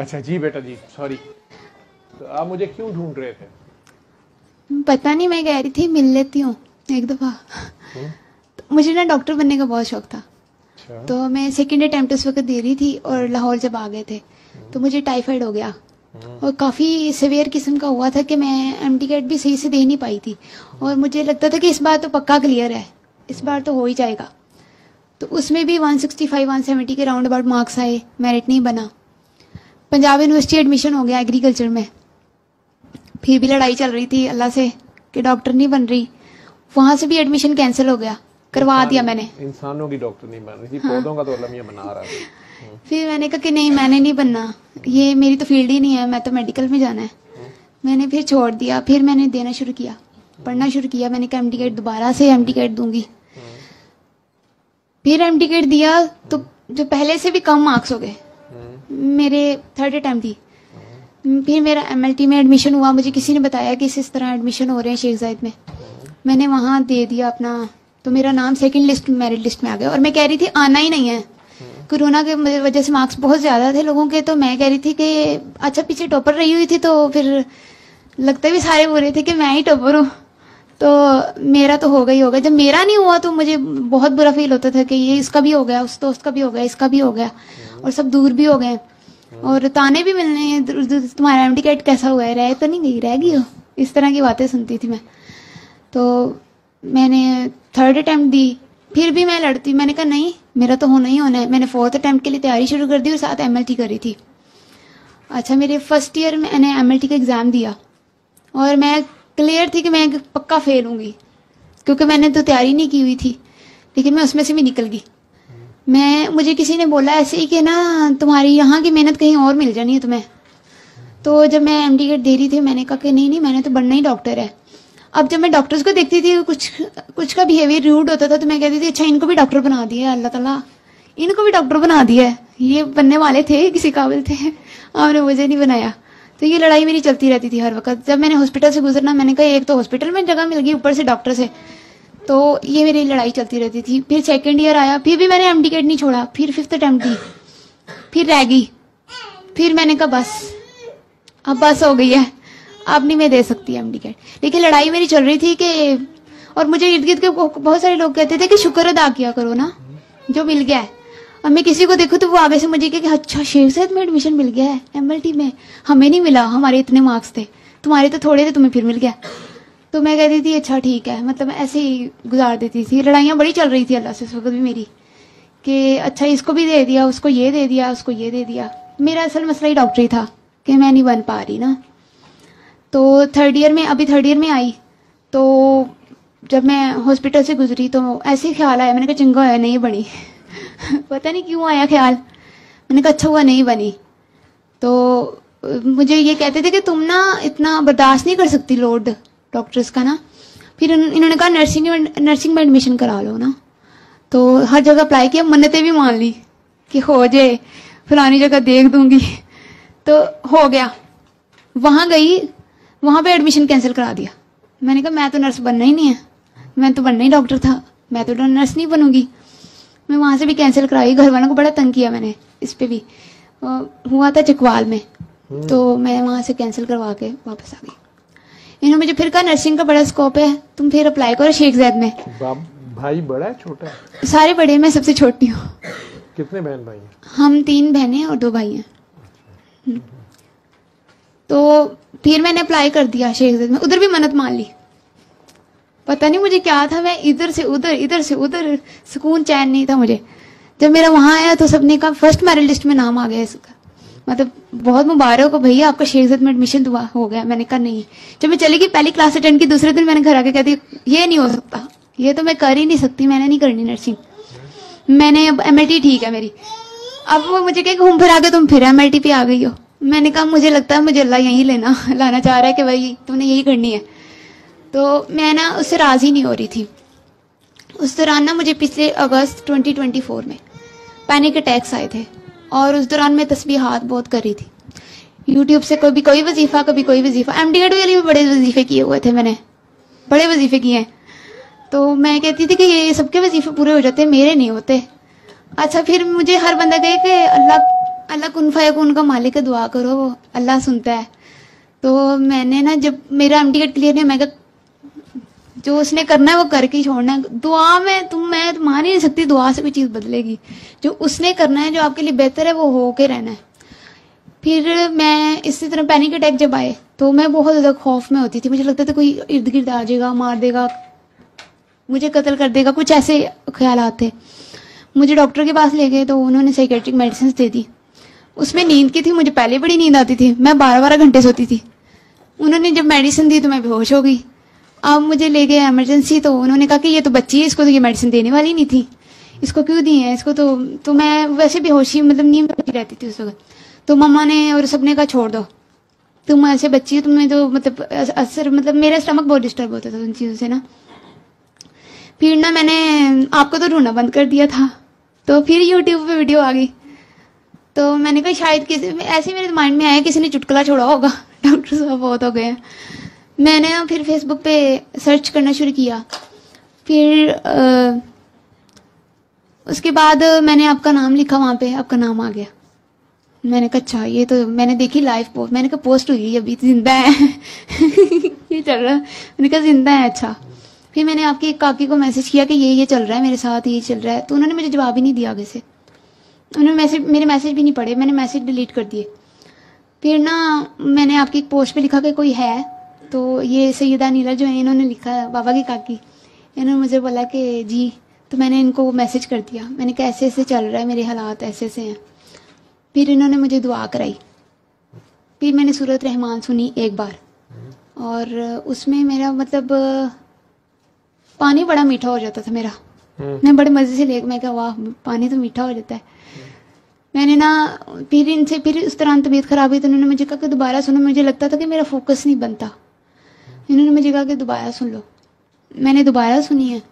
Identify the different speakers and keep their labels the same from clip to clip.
Speaker 1: अच्छा जी बेटा जी, सॉरी। तो आप मुझे क्यों ढूंढ रहे थे?
Speaker 2: पता नहीं, मैं कह रही थी मिल लेती हूँ एक दफ़ा। तो मुझे ना डॉक्टर बनने का बहुत शौक था।
Speaker 1: अच्छा।
Speaker 2: तो मैं सेकेंड अटेम्प्ट उस वक्त दे रही थी और लाहौर जब आ गए थे तो मुझे टाइफाइड हो गया और काफ़ी सीवियर किस्म का हुआ था कि मैं एमटीकेट भी सही से दे नहीं पाई थी। और मुझे लगता था कि इस बार तो पक्का क्लियर है, इस बार तो हो ही जाएगा। तो उसमें भी 165 170 के राउंड अबाउट मार्क्स आए, मेरिट नहीं बना। पंजाब यूनिवर्सिटी एडमिशन हो गया एग्रीकल्चर में, फिर भी लड़ाई चल रही थी अल्लाह से कि डॉक्टर नहीं बन रही। वहाँ से भी एडमिशन कैंसिल हो गया, करवा दिया मैंने।
Speaker 1: इंसानों की डॉक्टर नहीं बन रही थी, पौधों का तो अल्लाह मियां बना रहा था।
Speaker 2: फिर मैंने कहा कि नहीं, मैंने नहीं बनना, ये मेरी तो फील्ड ही नहीं है, मैं तो मेडिकल में जाना है। मैंने फिर छोड़ दिया। फिर मैंने देना शुरू किया, पढ़ना शुरू किया। मैंने कहा एमटीकेट दोबारा से एमटीकेट दूंगी। फिर एमटीकेट दिया तो जो पहले से भी कम मार्क्स हो गए मेरे, थर्ड अटैम्प्ट थी। फिर मेरा एमएलटी में एडमिशन हुआ। मुझे किसी ने बताया कि इस तरह एडमिशन हो रहे हैं शेख जायद में। मैंने वहाँ दे दिया अपना, तो मेरा नाम सेकंड लिस्ट मेरिट लिस्ट में आ गया। और मैं कह रही थी आना ही नहीं है, कोरोना के वजह से मार्क्स बहुत ज़्यादा थे लोगों के। तो मैं कह रही थी कि अच्छा, पीछे टॉपर रही हुई थी तो फिर लगते भी सारे बुरे थे कि मैं ही टॉपर हूँ, तो मेरा तो होगा ही होगा। जब मेरा नहीं हुआ तो मुझे बहुत बुरा फील होता था कि ये इसका भी हो गया, उस दोस्त का भी हो गया, इसका भी हो गया, और सब दूर भी हो गए और ताने भी मिलने हैं, तुम्हारा एमटीकेट कैसा हुआ है, रह तो नहीं गई, रह गई हो, इस तरह की बातें सुनती थी मैं। तो मैंने थर्ड अटैम्प्ट दी, फिर भी मैं लड़ती। मैंने कहा नहीं, मेरा तो होना ही होना है। मैंने फोर्थ अटैम्प्ट के लिए तैयारी शुरू कर दी और साथ एमएलटी करी थी। अच्छा, मेरे फर्स्ट ईयर में मैंने एमएलटी का एग्ज़ाम दिया और मैं क्लियर थी कि मैं पक्का फेल होंगी, क्योंकि मैंने तो तैयारी नहीं की हुई थी, लेकिन मैं उसमें से भी निकल गई। मुझे किसी ने बोला ऐसे ही कि ना तुम्हारी यहाँ की मेहनत कहीं और मिल जानी है तुम्हें। तो जब मैं एमटीकेट दे रही थी मैंने कहा कि नहीं नहीं, मैंने तो बनना ही डॉक्टर है। अब जब मैं डॉक्टर्स को देखती थी कुछ का बिहेवियर रूड होता था तो मैं कहती थी अच्छा, इनको भी डॉक्टर बना दिया अल्लाह ताला, इनको भी डॉक्टर बना दिया है, ये बनने वाले थे, किसी काबिल थे, आपने मुझे नहीं बनाया। तो ये लड़ाई मेरी चलती रहती थी हर वक्त। जब मैंने हॉस्पिटल से गुजरना, मैंने कहा एक तो हॉस्पिटल में जगह मिल गई, ऊपर से डॉक्टर से, तो ये मेरी लड़ाई चलती रहती थी। फिर सेकेंड ईयर आया, फिर भी मैंने एमटीकेट नहीं छोड़ा। फिर फिफ्थ अटैम्प्ट दी, फिर रह गई। फिर मैंने कहा बस, अब बस हो गई है, अब नहीं मैं दे सकती एमटीकेट। लेकिन लड़ाई मेरी चल रही थी कि, और मुझे इर्द गिर्द के बहुत सारे लोग कहते थे कि शुक्र अदा किया करो ना जो मिल गया है। अब मैं किसी को देखूं तो वो आगे से मुझे कहे कि अच्छा, शेख जायद में एडमिशन मिल गया है एमएलटी में, हमें नहीं मिला, हमारे इतने मार्क्स थे, तुम्हारे तो थोड़े थे, तुम्हें फिर मिल गया। तो मैं कहती थी अच्छा ठीक है, मतलब ऐसे ही गुजार देती थी। लड़ाइयाँ बड़ी चल रही थी अल्लाह से उस वक्त भी मेरी, कि अच्छा इसको भी दे दिया, उसको ये दे दिया, उसको ये दे दिया। मेरा असल मसला ही डॉक्टरी था कि मैं नहीं बन पा रही ना। तो थर्ड ईयर में, अभी थर्ड ईयर में आई, तो जब मैं हॉस्पिटल से गुजरी तो ऐसे ही ख्याल आया, मैंने कहा चंगा है नहीं बनी पता नहीं क्यों आया ख्याल। मैंने कहा अच्छा हुआ नहीं बनी। तो मुझे ये कहते थे कि तुम ना इतना बर्दाश्त नहीं कर सकती लोड डॉक्टर्स का ना। फिर इन्होंने कहा नर्सिंग में एडमिशन करा लो ना। तो हर जगह अप्लाई किया, मन्नतें भी मान ली कि हो जाए, फलानी जगह देख दूंगी, तो हो गया। वहाँ गई, वहाँ पे एडमिशन कैंसिल करा दिया। मैंने कहा मैं तो नर्स बनना ही नहीं है, मैं तो बनना ही डॉक्टर था, मैं तो नर्स नहीं बनूंगी। मैं वहाँ से भी कैंसिल कराई। घर वालों को बड़ा तंग किया मैंने इस पे भी। हुआ था चकवाल में, तो मैं वहाँ से कैंसिल करवा के वापस आ गई। इन्होंने मुझे फिर कहा नर्सिंग का बड़ा स्कोप है, तुम फिर अप्लाई करो शेख जायद में।
Speaker 1: भाई बड़ा है छोटा है?
Speaker 2: सारे बड़े, मैं सबसे छोटी हूँ।
Speaker 1: कितने बहन भाई हैं?
Speaker 2: हम 3 बहनें और 2 भाई हैं। तो फिर मैंने अप्लाई कर दिया शेख जायद में। उधर भी मन्नत मान ली, पता नहीं मुझे क्या था, मैं इधर से उधर सुकून चैन नहीं था मुझे। जब मेरा वहाँ आया तो सबने कहा फर्स्ट मेरिट लिस्ट में नाम आ गया इसका, मतलब बहुत मुबारक हो भैया, आपका शेख जायद में एडमिशन हुआ हो गया। मैंने कहा नहीं। जब मैं चली गई, पहली क्लास अटेंड की, दूसरे दिन मैंने घर आके कह दी ये नहीं हो सकता, ये तो मैं कर ही नहीं सकती, मैंने नहीं करनी नर्सिंग, मैंने अब एमएलटी ठीक है मेरी। अब वो मुझे कहे घूम फिर आ गए, तुम फिर एमएलटी पे आ गई हो। मैंने कहा मुझे लगता है मुझे अल्लाह यहीं लाना चाह रहा है कि भाई तुमने यही करनी है। तो मैं ना उससे राज़ी नहीं हो रही थी। उस दौरान ना मुझे पिछले अगस्त 2024 में पैनिक अटैक्स आए थे, और उस दौरान मैं तस्बीहात बहुत कर रही थी यूट्यूब से, कभी कोई वजीफ़ा कभी कोई वजीफ़ा। एमटीकेट के लिए भी बड़े वजीफ़े किए हुए थे मैंने, बड़े वजीफ़े किए हैं। तो मैं कहती थी कि ये सबके वजीफ़े पूरे हो जाते हैं, मेरे नहीं होते। अच्छा, फिर मुझे हर बंदा कहे कि अल्लाह अल्लाह कुन फयकून का मालिक है, दुआ करो, वो अल्लाह सुनता है। तो मैंने ना जब मेरा एमडी क्लियर नहीं, मैं कहा जो उसने करना है वो करके ही छोड़ना है। दुआ में मैं मान ही नहीं सकती दुआ से कोई चीज़ बदलेगी। जो उसने करना है, जो आपके लिए बेहतर है, वो हो के रहना है। फिर मैं इसी तरह पैनिक अटैक जब आए तो मैं बहुत ज़्यादा खौफ में होती थी। मुझे लगता था कोई इर्द गिर्द आ जाएगा, मार देगा, मुझे कत्ल कर देगा, कुछ ऐसे ख्याल आते। मुझे डॉक्टर के पास ले गए तो उन्होंने साइकेट्रिक मेडिसिन दे दी। उसमें नींद की थी, मुझे पहले बड़ी नींद आती थी, मैं 12-12 घंटे सोती थी। उन्होंने जब मेडिसिन दी तो मैं बेहोश हो गई। अब मुझे ले गए इमरजेंसी, तो उन्होंने कहा कि ये तो बच्ची है, इसको तो ये मेडिसिन देने वाली नहीं थी, इसको क्यों दी है, इसको तो मैं वैसे बेहोशी मतलब नींद में रहती थी उस वक्त। तो मम्मा ने और सबने कहा छोड़ दो, तुम ऐसे बच्ची हो, तुम्हें तो मतलब असर, मतलब मेरा स्टमक बहुत डिस्टर्ब होता था उन चीज़ों से ना। फिर ना मैंने आपको तो ढूंढना बंद कर दिया था, तो फिर यूट्यूब पे वीडियो आ गई। तो मैंने कहा शायद किसी ऐसे मेरे माइंड में आया किसी ने चुटकुला छोड़ा होगा, डॉक्टर साहब बहुत हो गए हैं। मैंने ना फिर फेसबुक पे सर्च करना शुरू किया। फिर उसके बाद मैंने आपका नाम लिखा, वहाँ पे आपका नाम आ गया। मैंने कहा अच्छा, ये तो मैंने देखी लाइव पोस्ट, मैंने कहा पोस्ट हुई अभी तो जिंदा है ये चल रहा है, मैंने कहा जिंदा है, अच्छा। फिर मैंने आपकी एक काकी को मैसेज किया कि ये चल रहा है मेरे साथ, ये चल रहा है, तो उन्होंने मुझे जवाब ही नहीं दिया आगे से। उन्होंने मेरे मैसेज भी नहीं पढ़े, मैंने मैसेज डिलीट कर दिए। फिर ना मैंने आपकी एक पोस्ट पे लिखा कि कोई है, तो ये सैयदा नीला जो है, इन्होंने लिखा है, बाबा की काकी, इन्होंने मुझे बोला कि जी, तो मैंने इनको मैसेज कर दिया। मैंने कहा ऐसे ऐसे चल रहा है, मेरे हालात ऐसे ऐसे हैं। फिर इन्होंने मुझे दुआ कराई। फिर मैंने सूरत रहमान सुनी एक बार, और उसमें मेरा मतलब पानी बड़ा मीठा हो जाता था मेरा। मैं बड़े मज़े से ले, मैं कहा वाह पानी तो मीठा हो जाता है। मैंने ना फिर उस तरह तबीयत ख़राब हुई तो उन्होंने मुझे कहा कि दोबारा सुनो। मुझे लगता था कि मेरा फोकस नहीं बनता। इन्होंने मुझे कहा कि दोबारा सुन लो। मैंने दोबारा सुनी है।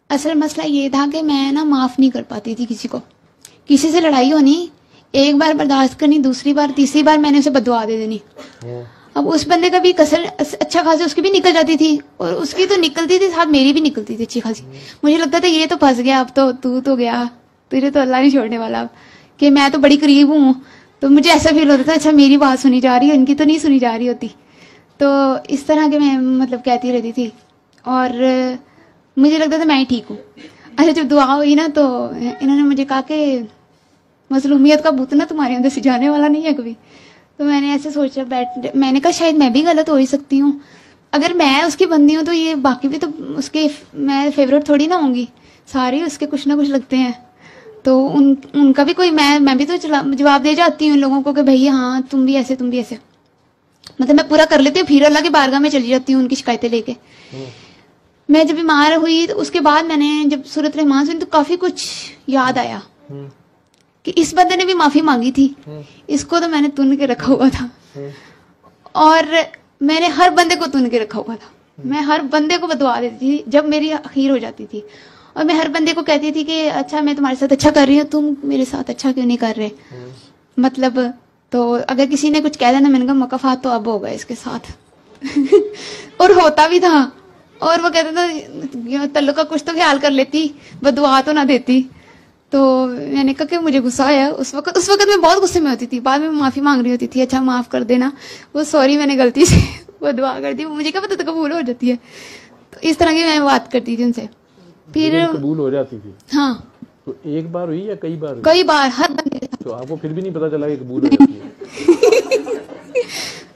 Speaker 2: असल मसला ये था कि मैं ना माफ़ नहीं कर पाती थी किसी को। किसी से लड़ाई होनी, एक बार बर्दाश्त करनी, दूसरी बार तीसरी बार मैंने उसे बददुआ दे देनी। अब उस बंदे का भी कसर अच्छा खासा उसकी भी निकल जाती थी, और उसकी तो निकलती थी साथ मेरी भी निकलती थी अच्छी खासी। मुझे लगता था ये तो फंस गया, अब तो तू तो गया, तुझे तो अल्लाह नहीं छोड़ने वाला, कि मैं तो बड़ी करीब हूँ। तो मुझे ऐसा फील होता था अच्छा मेरी बात सुनी जा रही है, उनकी तो नहीं सुनी जा रही होती। तो इस तरह के मैं मतलब कहती रहती थी, और मुझे लगता था मैं ही ठीक हूँ। अच्छा जब दुआ हुई ना, तो इन्होंने मुझे कहा कि मजलूमियत का भूत ना तुम्हारे अंदर से जाने वाला नहीं है कभी। तो मैंने ऐसे सोचा मैंने कहा शायद मैं भी गलत हो ही सकती हूँ। अगर मैं उसकी बंदी हूँ तो ये बाकी भी तो उसके, मैं फेवरेट थोड़ी ना होंगी, सारे उसके कुछ ना कुछ लगते हैं। तो उनका भी कोई, मैं भी तो जवाब दे जाती हूँ लोगों को कि भैया हाँ तुम भी ऐसे, तुम भी ऐसे, मतलब मैं पूरा कर लेती हूँ। फिर अल्लाह की बारगाह में चली जाती हूँ उनकी शिकायतें लेके। मैं जब बीमार हुई तो उसके बाद मैंने जब सूरत रहमान सुनी तो काफ़ी कुछ याद आया कि इस बंदे ने भी माफ़ी मांगी थी, इसको तो मैंने तुन के रखा हुआ था, और मैंने हर बंदे को तुन के रखा हुआ था। मैं हर बंदे को बदुआ देती थी जब मेरी अखीर हो जाती थी, और मैं हर बंदे को कहती थी कि अच्छा मैं तुम्हारे साथ अच्छा कर रही हूँ, तुम मेरे साथ अच्छा क्यों नहीं कर रहे। मतलब तो अगर किसी ने कुछ कह देना, मैंने कहा मकफात तो अब होगा इसके साथ और होता भी था। और वो कहता था तल्लु का कुछ तो ख्याल कर लेती, बदुआ तो ना देती। तो मैंने कहा कि मुझे गुस्सा आया उस वक्त मैं बहुत गुस्से में होती थी। बाद में माफ़ी मांग रही होती थी, अच्छा माफ़ कर देना, वो सॉरी मैंने गलती से वो दुआ कर दी, मुझे क्या पता था कबूल हो जाती है। तो इस तरह की मैं बात करती थी उनसे। फिर
Speaker 1: कबूल हो जाती थी।
Speaker 2: हाँ।
Speaker 1: तो एक बार हुई या कई बार हुई?
Speaker 2: कई बार, हर बंदे।
Speaker 1: तो आपको फिर भी नहीं पता चला कि कबूल हो जाती है?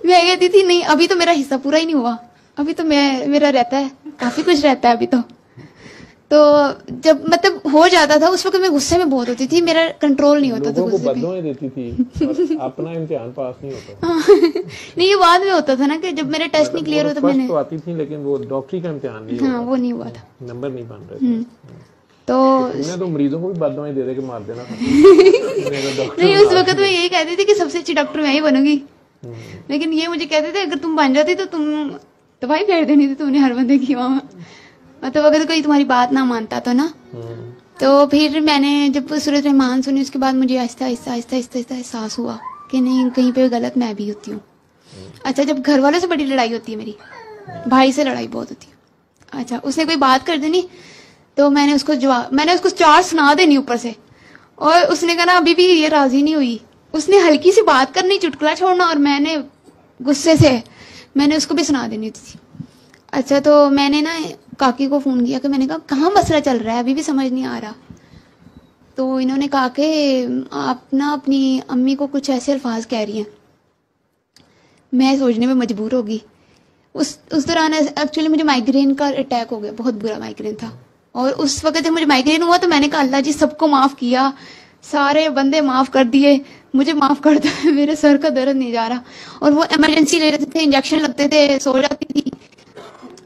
Speaker 2: मैं कहती थी नहीं अभी तो मेरा हिस्सा पूरा ही नहीं हुआ, अभी तो मेरा रहता है, काफ़ी कुछ रहता है अभी तो। तो जब मतलब हो जाता था उस वक्त मैं गुस्से में बहुत होती थी, मेरा कंट्रोल नहीं होता था गुस्से पे।
Speaker 1: बददुआएं देती थी और अपना इम्तिहान पास नहीं होता।
Speaker 2: नहीं ये बाद में होता था ना कि जब मेरे टेस्ट नहीं क्लियर होता मैंने
Speaker 1: तो आती थी, लेकिन वो डॉक्टरी का इम्तिहान नहीं,
Speaker 2: हाँ वो नहीं हुआ था,
Speaker 1: नंबर नहीं बन रहे थे।
Speaker 2: तो
Speaker 1: मैं तो मरीजों को भी बददुआएं दे के मार देना था।
Speaker 2: नहीं उस वक्त मैं यही कहती थी कि सबसे अच्छी डॉक्टर मैं ही बनूंगी, लेकिन ये मुझे कहते थे अगर तुम बन जाती तो तुम दवाई फेर देनी थी तुमने हर बंदे की वहाँ। मतलब अगर कोई तुम्हारी बात ना मानता तो ना। तो फिर मैंने जब सूरत रहमान सुनी उसके बाद मुझे आहिस्ता आहिस्ता आहिस्ता आहिस्ता एहसास हुआ कि नहीं कहीं पे गलत मैं भी होती हूँ। अच्छा जब घर वालों से बड़ी लड़ाई होती है, मेरी भाई से लड़ाई बहुत होती है। अच्छा उसने कोई बात कर देनी तो मैंने उसको 4 सुना देनी ऊपर से, और उसने कहा ना अभी भी ये राजी नहीं हुई। उसने हल्की सी बात करनी, चुटकुला छोड़ना, और मैंने गुस्से से मैंने उसको भी सुना देनी थी। अच्छा, तो मैंने ना काकी को फ़ोन किया कि मैंने कहा कहाँ मसला चल रहा है, अभी भी समझ नहीं आ रहा। तो इन्होंने कहा कि आप ना अपनी अम्मी को कुछ ऐसे अल्फाज कह रही हैं। मैं सोचने में मजबूर होगी। उस दौरान एक्चुअली मुझे माइग्रेन का अटैक हो गया, बहुत बुरा माइग्रेन था। और उस वक्त जब मुझे माइग्रेन हुआ तो मैंने कहा अल्लाह जी सबको माफ़ किया, सारे बंदे माफ़ कर दिए, मुझे माफ़ कर दो, मेरे सर का दर्द नहीं जा रहा। और वो इमरजेंसी ले लेते थे, इंजेक्शन लगते थे, सो जाती थी।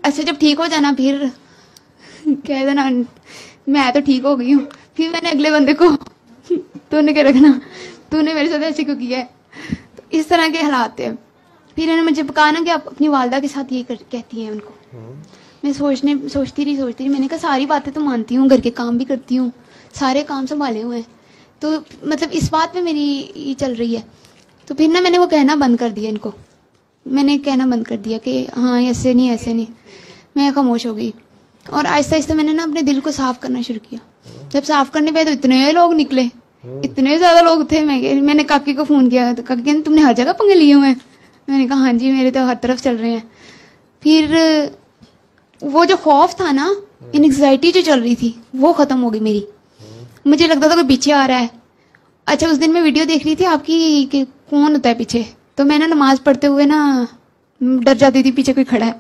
Speaker 2: अच्छा, जब ठीक हो जाना फिर कह देना मैं तो ठीक हो गई हूँ। फिर मैंने अगले बंदे को तूने क्या रखना, तूने मेरे साथ ऐसे क्यों किया है। तो इस तरह के हालात थे। फिर इन्होंने मुझे कहा ना कि आप अपनी वालदा के साथ ये कहती हैं उनको। मैं सोचती रही। मैंने कहा सारी बातें तो मानती हूँ, घर के काम भी करती हूँ, सारे काम संभाले हुए हैं, तो मतलब इस बात पे मेरी ये चल रही है। तो फिर ना मैंने वो कहना बंद कर दिया इनको। मैंने कहना बंद कर दिया कि हाँ ऐसे नहीं। मैं खामोश हो गई। और आहिस्ता आहिस्ता मैंने ना अपने दिल को साफ करना शुरू किया। जब साफ करने पे तो इतने लोग निकले, इतने ज़्यादा लोग थे। मैंने काकी को फ़ोन किया तो काकी कहते तुमने हर जगह पंगे लिए हुए हैं। मैंने कहा हाँ जी, मेरे तो हर तरफ चल रहे हैं। फिर वो जो खौफ था ना, एंग्जाइटी जो चल रही थी, वो ख़त्म हो गई मेरी। मुझे लगता था कोई पीछे आ रहा है। अच्छा, उस दिन मैं वीडियो देख रही थी आपकी कि कौन होता है पीछे, तो मैं ना नमाज पढ़ते हुए ना डर जाती थी पीछे कोई खड़ा है।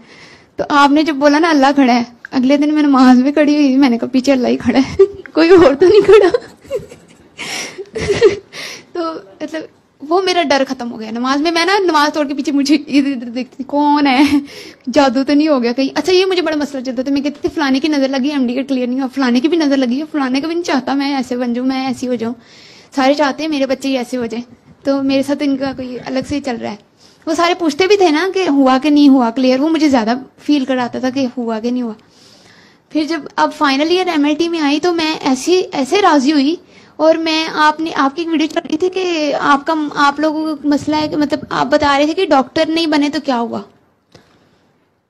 Speaker 2: तो आपने जब बोला ना अल्लाह खड़ा है, अगले दिन मैं नमाज में खड़ी हुई, मैंने कहा पीछे अल्लाह ही खड़ा है, कोई और तो नहीं खड़ा। तो मतलब वो मेरा डर खत्म हो गया नमाज में। मैं ना नमाज तोड़ के पीछे मुझे इधर इधर देखती थी, कौन है, जादू तो नहीं हो गया कहीं। अच्छा, ये मुझे बड़ा मसला चलता था। मैं कहती थी फलाने की नज़र लगी, एमडी का क्लियर नहीं हुआ, फलाने की भी नज़र लगी है, फलाने का भी नहीं चाहता मैं ऐसे बन जाऊँ, मैं ऐसी हो जाऊँ। सारे चाहते हैं मेरे बच्चे ही ऐसे हो जाए, तो मेरे साथ इनका कोई अलग से ही चल रहा है। वो सारे पूछते भी थे ना कि हुआ कि नहीं हुआ क्लियर, वो मुझे ज़्यादा फील कराता था कि हुआ कि नहीं हुआ। फिर जब अब फाइनल ईयर एमएलटी में आई तो मैं ऐसे राजी हुई। और मैं आपकी एक वीडियो चल रही थी कि आप लोगों का मसला है कि मतलब आप बता रहे थे कि डॉक्टर नहीं बने तो क्या हुआ।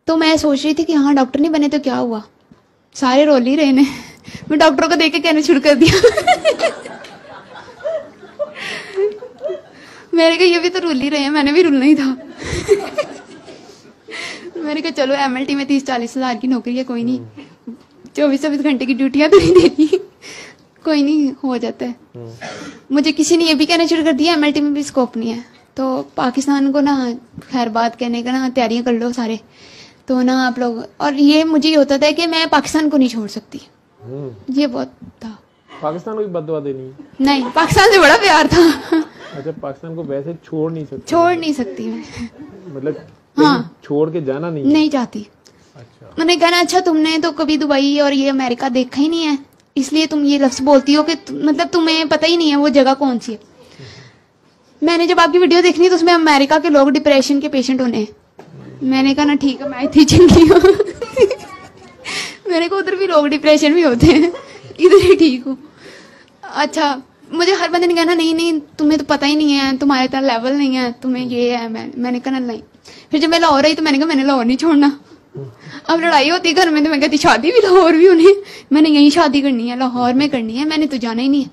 Speaker 2: तो मैं सोच रही थी कि हाँ डॉक्टर नहीं बने तो क्या हुआ, सारे रोल ही रहे ने। मैं डॉक्टरों को देख के कहना शुरू कर दिया। मैंने कहा ये भी तो रुल ही रहे हैं, मैंने भी रुलना ही था। मैंने कहा चलो एमएलटी में 30-40 हज़ार की नौकरी है, कोई नहीं, 24-24 घंटे की ड्यूटियां तो नहीं देती, कोई नहीं हो जाता है। मुझे किसी ने ये भी कहना शुरू कर दिया एमएलटी में भी स्कोप नहीं है, तो पाकिस्तान को ना खैर बात कहने का ना तैयारियां कर लो सारे, तो ना आप लोग। और ये मुझे होता था कि मैं पाकिस्तान को नहीं छोड़ सकती, ये बहुत था।
Speaker 1: पाकिस्तान को भी बददुआ देनी? नहीं,
Speaker 2: पाकिस्तान से बड़ा प्यार था।
Speaker 1: अच्छा, पाकिस्तान को वैसे छोड़ नहीं सकती
Speaker 2: मैं,
Speaker 1: मतलब
Speaker 2: हाँ
Speaker 1: छोड़ के जाना नहीं
Speaker 2: चाहती।
Speaker 1: अच्छा,
Speaker 2: मैंने कहना अच्छा तुमने तो कभी दुबई और ये अमेरिका देखा ही नहीं है, इसलिए तुम ये लफ्ज बोलती हो कि मतलब तुम्हें पता ही नहीं है वो जगह कौन सी है। मैंने जब आपकी वीडियो देखनी तो उसमें अमेरिका के लोग डिप्रेशन के पेशेंट होने, मैंने कहा ना ठीक है मैं इतनी चंगी हूँ। मैंने कहा उधर भी लोग डिप्रेशन भी होते हैं, इधर ही ठीक हूँ। अच्छा, मुझे हर बंदे ने कहना नहीं तुम्हें तो पता ही नहीं है, तुम्हारे तरह लेवल नहीं है, तुम्हें ये है। मैंने कहा नहीं। फिर जब मैं लाहौर आई तो मैंने कहा मैंने लाहौर नहीं छोड़ना। अब लड़ाई होती घर में तो मैं कहती शादी भी लाहौर भी होनी, मैंने यही शादी करनी है, लाहौर में करनी है, मैंने तो जाना ही नहीं है।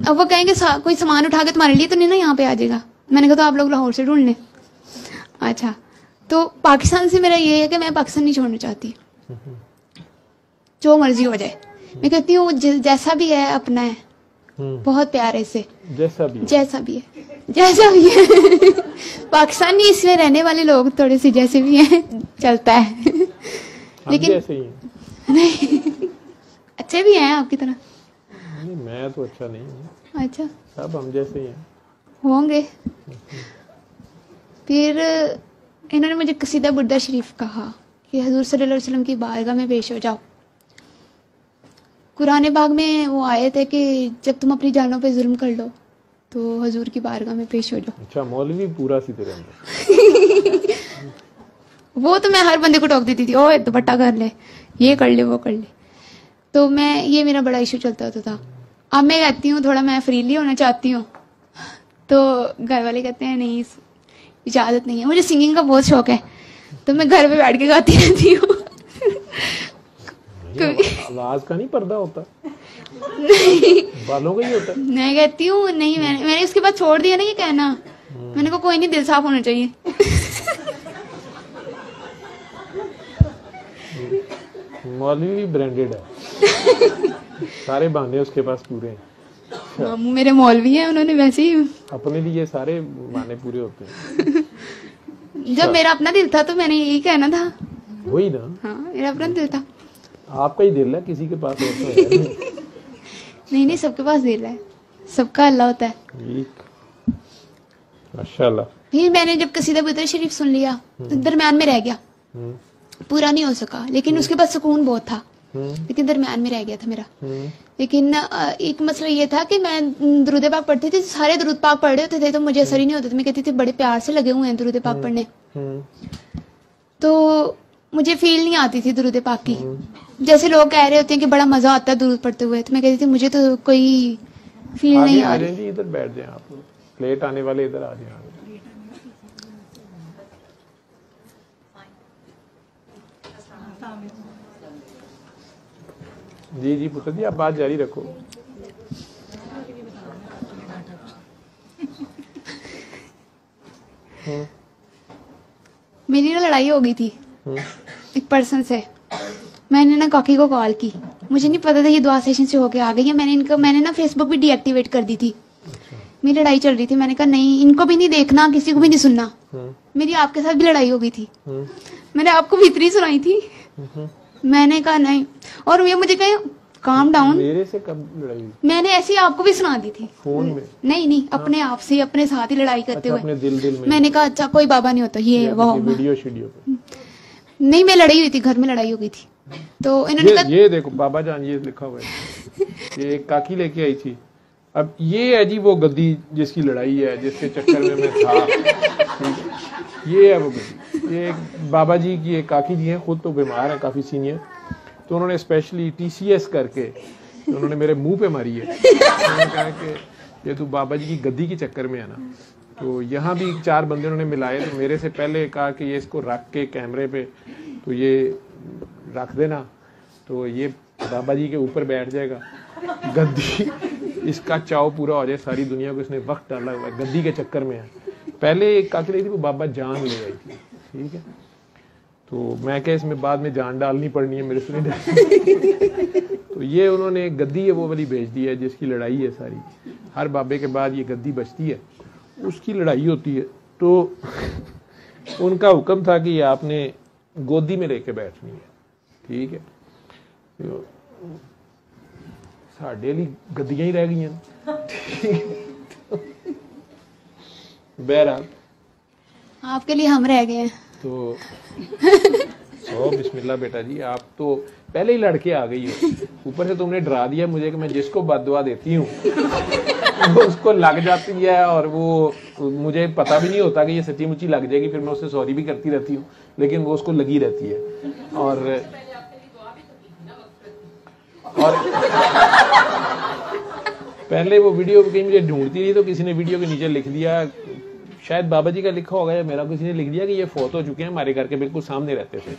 Speaker 2: अब वो कहेंगे कोई सामान उठा के तुम्हारे लिए तो नहीं ना यहाँ पे आ जाएगा। मैंने कहा तो आप लोग लाहौर से ढूंढ लें। अच्छा, तो पाकिस्तान से मेरा ये है कि मैं पाकिस्तान नहीं छोड़ना चाहती, जो मर्जी हो जाए। मैं कहती हूँ जैसा भी है अपना है, बहुत प्यार है इससे, जैसा भी है। पाकिस्तानी इसमें रहने वाले लोग थोड़े से जैसे भी हैं चलता है, लेकिन
Speaker 1: जैसे ही
Speaker 2: नहीं अच्छे भी हैं आपकी तरह।
Speaker 1: नहीं, मैं तो अच्छा नहीं हूँ।
Speaker 2: अच्छा,
Speaker 1: सब हम जैसे ही हैं
Speaker 2: होंगे। फिर इन्होंने मुझे कसीदा बुर्दा शरीफ कहा कि हुजूर सल्लल्लाहु अलैहि वसल्लम की बारगाह में पेश हो जाओ। कुरान बाग में वो आए थे कि जब तुम अपनी जानों पे जुल्म कर लो तो हुजूर की बारगाह में पेश हो जाओ।
Speaker 1: अच्छा, मौलवी पूरा सी तेरे अंदर।
Speaker 2: वो तो मैं हर बंदे को टोक देती थी, ओए दुपट्टा कर ले, ये कर ले, वो कर ले। तो ये मेरा बड़ा इशू चलता होता था। अब मैं कहती हूँ थोड़ा मैं फ्रीली होना चाहती हूँ, तो घर वाले कहते हैं नहीं इजाज़त नहीं है। मुझे सिंगिंग का बहुत शौक है, तो मैं घर पे बैठ के गाती रहती हूँ।
Speaker 1: आवाज का नहीं पर्दा होता? बालों का ही होता है।
Speaker 2: मैं कहती हूँ नहीं, मैंने उसके बाद छोड़ दिया ना ये कहना। मैंने कहा कोई नहीं, दिल साफ होना चाहिए।
Speaker 1: मौलवी भी ब्रांडेड है। सारे बहाने उसके पास पूरे हैं।
Speaker 2: मामू मेरे मौलवी हैं, उन्होंने वैसे ही
Speaker 1: अपने लिए सारे बहाने पूरे होते हैं।
Speaker 2: जब मेरा अपना दिल था तो मैंने यही कहना था।
Speaker 1: वही ना,
Speaker 2: हाँ मेरा अपना दिल था।
Speaker 1: आपका ही दिल है, किसी के पास और तो है नहीं।
Speaker 2: नहीं, सबके पास दिल है, सबका अल्लाह होता है।
Speaker 1: माशाल्लाह।
Speaker 2: फिर मैंने जब कसीदा बुदर शरीफ सुन लिया तो दरम्यान में रह गया, पूरा नहीं हो सका, लेकिन उसके बाद सुकून बहुत था, लेकिन दरम्यान में रह गया था मेरा। लेकिन एक मसला ये था कि मैं दुरूद पाक पढ़ती थी, सारे दुरूद पाक पढ़ रहे होते थे तो मुझे असर ही नहीं होता था। मैं कहती थी बड़े प्यार से लगे हुए हैं दुरूद पाक पढ़ने, तो मुझे फील नहीं आती थी दुरूद पाक की। जैसे लोग कह रहे होते हैं कि बड़ा मजा आता है दुरूद पढ़ते हुए, तो मैं कहती थी मुझे तो कोई फील नहीं आ रही।
Speaker 1: जी इधर बैठ जाएं आप, लेट आने वाले इधर आ जाएं। जी जी पुत्र जी, आप बात जारी रखो।
Speaker 2: मेरी ना लड़ाई हो गई थी एक पर्सन से। मैंने ना काकी को कॉल की, मुझे नहीं पता था ये दुआ सेशन से होके आ गई है। मैंने ना फेसबुक भी डीएक्टिवेट कर दी थी। मेरी लड़ाई चल रही थी, मैंने कहा नहीं, इनको भी नहीं देखना, किसी को भी नहीं सुनना। मेरी आपके साथ भी लड़ाई हो गई थी, मैंने आपको भीतरी सुनाई थी। मैंने कहा नहीं, और ये मुझे कहे काम डाउन।
Speaker 1: मेरे से कब लड़ाई हुई?
Speaker 2: मैंने ऐसे ही आपको भी सुना दी थी
Speaker 1: फोन में।
Speaker 2: नहीं, अपने आप से, अपने साथ ही लड़ाई करते हुए।
Speaker 1: अपने दिल में।
Speaker 2: मैंने कहा अच्छा कोई बाबा नहीं होता, ये वो
Speaker 1: वीडियो शीडियो पे
Speaker 2: नहीं, मैं लड़ाई हुई थी, घर में लड़ाई हो गई थी। तो इन्होंने कहा
Speaker 1: ये देखो बाबा जान, ये लिखा हुआ है, ये एक काकी लेके आई थी। अब ये है जी वो गद्दी जिसकी लड़ाई है, जिसके चक्कर में मैं था। ये है वो गद्दी। ये बाबा जी की एक काकी जी है, खुद तो बीमार है काफी सीनियर, तो उन्होंने स्पेशली टीसीएस करके तो उन्होंने मेरे मुंह पे मारी है। उन्होंने कहा कि ये तू बाबा जी की गद्दी के चक्कर में है ना। तो यहाँ भी 4 बंदे उन्होंने मिलाए, तो मेरे से पहले कहा कि ये इसको रख के कैमरे पे, तो ये रख देना, तो ये बाबा जी के ऊपर बैठ जाएगा, गद्दी इसका चाव पूरा हो जाए, सारी दुनिया को इसने वक्त डाला हुआ है, गद्दी के चक्कर में है। पहले एक काकी लगी थी, वो बाबा जान ले आई थी, ठीक है। तो मैं क्या इसमें बाद में जान डालनी पड़नी है, मेरे से नहीं डालनी। तो ये उन्होंने गद्दी है वो वाली भेज दी है, जिसकी लड़ाई है सारी। हर बाबे के बाद ये गद्दी बचती है, उसकी लड़ाई होती है। तो उनका हुक्म था कि आपने गोदी में लेके बैठनी है, ठीक है। तो साढ़े लिए गद्दियां ही रह गई हैं, बहरहाल
Speaker 2: आपके लिए हम रह गए हैं।
Speaker 1: तो बिस्मिल्लाह बेटा जी, आप तो पहले ही लड़के आ गई हो, ऊपर से तुमने डरा दिया मुझे कि मैं जिसको बददुआ देती हूँ वो उसको लग जाती है, और वो मुझे पता भी नहीं होता कि ये सच्ची मुच्ची लग जाएगी। फिर मैं उससे सॉरी भी करती रहती हूँ, लेकिन वो उसको लगी रहती है। और पहले वो वीडियो कहीं मुझे ढूंढती रही, तो किसी ने वीडियो के नीचे लिख दिया, शायद बाबा जी का लिखा होगा या मेरा, किसी ने लिख दिया कि ये फोत हो चुके हैं, हमारे घर के बिल्कुल सामने रहते थे।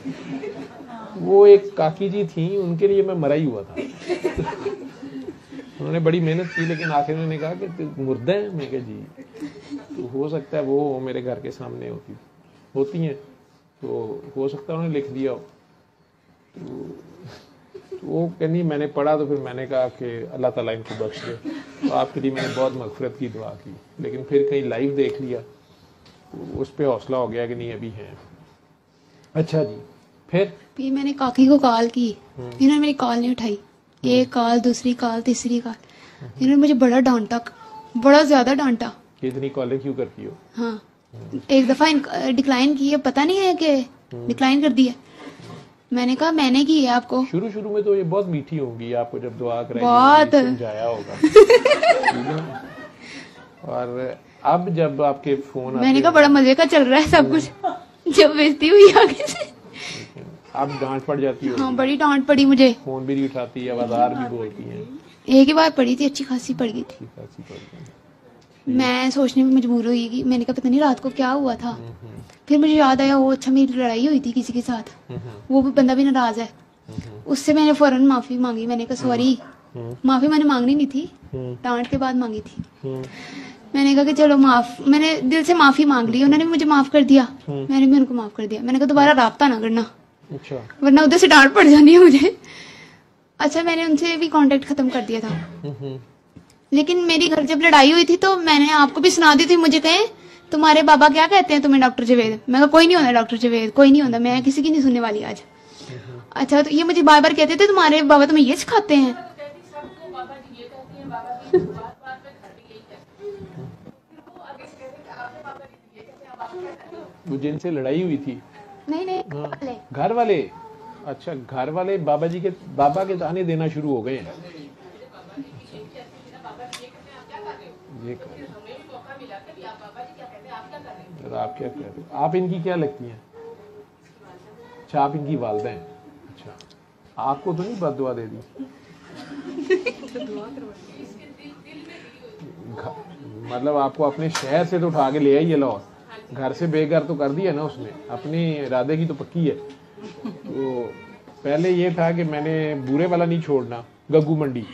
Speaker 1: वो एक काकी जी थी, उनके लिए मैं मरा ही हुआ था। उन्होंने बड़ी मेहनत की, लेकिन आखिर उन्होंने कहा कि मुर्दा है। मैं कहा जी, तो हो सकता है वो मेरे घर के सामने होती हैं, तो हो सकता है उन्होंने लिख दिया हो। तो वो कहनी मैंने पढ़ा, तो फिर मैंने कहा कि अल्लाह ताला इनको बख्श दे। तो आपके लिए मैंने बहुत मगफरत की दुआ की, लेकिन फिर कहीं लाइव देख लिया, तो उस पर हौसला हो गया कि नहीं अभी है। अच्छा जी, फिर
Speaker 2: मैंने काकी को कॉल की, इन्होंने मेरी कॉल नहीं उठाई। एक कॉल, दूसरी कॉल, तीसरी कॉल, इन्होंने मुझे बड़ा डांटा, बड़ा ज्यादा डांटा।
Speaker 1: इतनी कॉलें क्यों करती हो?
Speaker 2: हाँ, एक दफा डिक्लाइन की है, पता नहीं है कि डिक्लाइन कर दी है। मैंने कहा मैंने की है आपको।
Speaker 1: शुरू में तो ये बहुत मीठी होंगी, आपको जब दुआ कराई
Speaker 2: बहुत
Speaker 1: समझाया होगा। और अब जब आपके फोन,
Speaker 2: मैंने कहा बड़ा मजे का चल रहा है सब कुछ, जब बेइज्जती हुई आगे से
Speaker 1: आप डांट पड़ जाती हो?
Speaker 2: हाँ, बड़ी डांट पड़ी मुझे।
Speaker 1: फोन भी नहीं उठाती, आवाज़ार भी बोलती हैं।
Speaker 2: एक ही बार पड़ी थी, अच्छी खासी पड़ गई थी। मैं सोचने में मजबूर हुई कि मैंने कहा पता नहीं रात को क्या हुआ था। फिर मुझे याद आया, वो अच्छा मेरी लड़ाई हुई थी किसी के साथ, वो भी बंदा भी नाराज है, उससे मैंने फौरन माफी मांगी। मैंने कहा सॉरी, माफी मैंने मांगनी नहीं थी, डांट के बाद मांगी थी। मैंने कहा कि चलो माफ, मैंने दिल से माफी मांग ली, उन्होंने भी मुझे माफ कर दिया, मैंने भी उनको माफ कर दिया। मैंने कहा दोबारा राब्ता ना करना,
Speaker 1: अच्छा,
Speaker 2: वरना उधर से डांट पड़ जानी है मुझे। अच्छा, मैंने उनसे भी कांटेक्ट खत्म कर दिया था। लेकिन मेरी घर जब लड़ाई हुई थी तो मैंने आपको भी सुना दी थी, मुझे कहे तुम्हारे बाबा क्या कहते हैं तुम्हें डॉक्टर जावेद। मैं कहा कोई नहीं होता डॉक्टर जावेद, कोई नहीं होता, मैं किसी की नहीं सुनने वाली आज। अच्छा, तो ये मुझे बार बार कहते थे तुम्हारे बाबा तुम्हें ये सिखाते हैं।
Speaker 1: वो जिनसे लड़ाई हुई थी?
Speaker 2: नहीं,
Speaker 1: हाँ। घर वाले? अच्छा, घर वाले बाबा जी के, बाबा के ताने देना शुरू हो गए हैं। ये आप क्या कह रहे हो? आप इनकी क्या लगती हैं? अच्छा, आप इनकी वालदा हैं। अच्छा, आपको तो नहीं बद्दुआ दे दी? मतलब आपको अपने शहर से तो उठा के ले आई है लाहौर, घर से बेघर तो कर दिया ना उसने, अपने इरादे की तो पक्की है। तो पहले ये था कि मैंने बूरे वाला नहीं छोड़ना, गग्गू मंडी,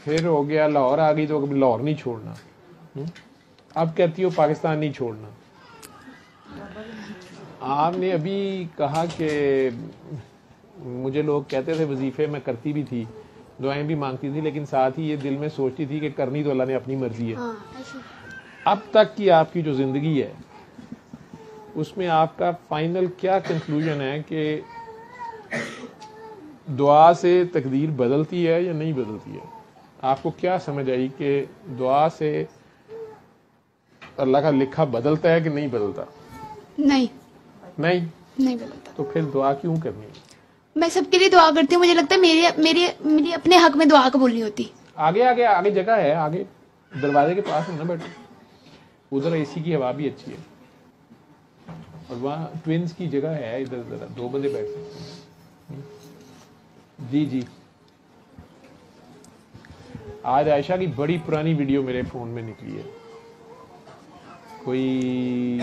Speaker 1: फिर हो गया लाहौर आ गई तो कभी लाहौर नहीं छोड़ना, अब कहती हो पाकिस्तान नहीं छोड़ना। आपने अभी कहा कि मुझे लोग कहते थे वजीफे में करती भी थी, दुआएं भी मांगती थी, लेकिन साथ ही ये दिल में सोचती थी कि करनी तो अल्लाह ने अपनी मर्जी है। अब तक की आपकी जो जिंदगी है उसमें आपका फाइनल क्या कंक्लूजन है कि दुआ से तकदीर बदलती है या नहीं बदलती है? आपको क्या समझ आई कि दुआ से अल्लाह का लिखा बदलता है कि नहीं बदलता? नहीं
Speaker 2: बदलता।
Speaker 1: तो फिर दुआ क्यों करनी है?
Speaker 2: मैं सबके लिए दुआ करती हूँ, मुझे लगता है मेरी अपने हक में दुआ कबूल होती।
Speaker 1: आगे जगह है, आगे दरवाजे के पास है ना बैठो, उधर एसी की हवा भी अच्छी है और वहाँ ट्विंस की जगह है, इधर जरा 2 बंदे बैठ सकते हैं। जी आज आयशा की बड़ी पुरानी वीडियो मेरे फोन में निकली है, कोई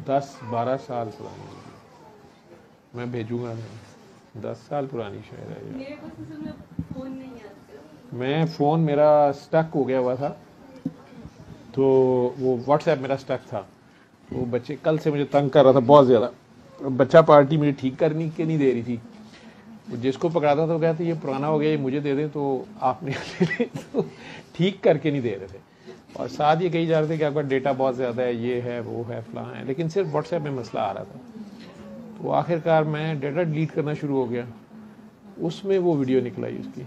Speaker 1: 10-12 साल पुरानी वीडियो, मैं भेजूंगा, 10 साल पुरानी शायद है। मेरे फोन नहीं आता, मैं फोन मेरा स्टक हो गया हुआ था, तो वो व्हाट्सएप मेरा स्टक था, वो बच्चे कल से मुझे तंग कर रहा था बहुत ज़्यादा। बच्चा पार्टी मुझे ठीक करनी के नहीं दे रही थी, वो जिसको पकड़ाता था वो कहते ये पुराना हो गया, ये मुझे दे दें, तो आपने तो ठीक करके नहीं दे रहे थे। और साथ ये कही जा रहे थे कि आपका डेटा बहुत ज़्यादा है, ये है वो है फलां है, लेकिन सिर्फ व्हाट्सएप में मसला आ रहा था। तो आखिरकार मैं डेटा डिलीट करना शुरू हो गया, उसमें वो वीडियो निकल आई उसकी,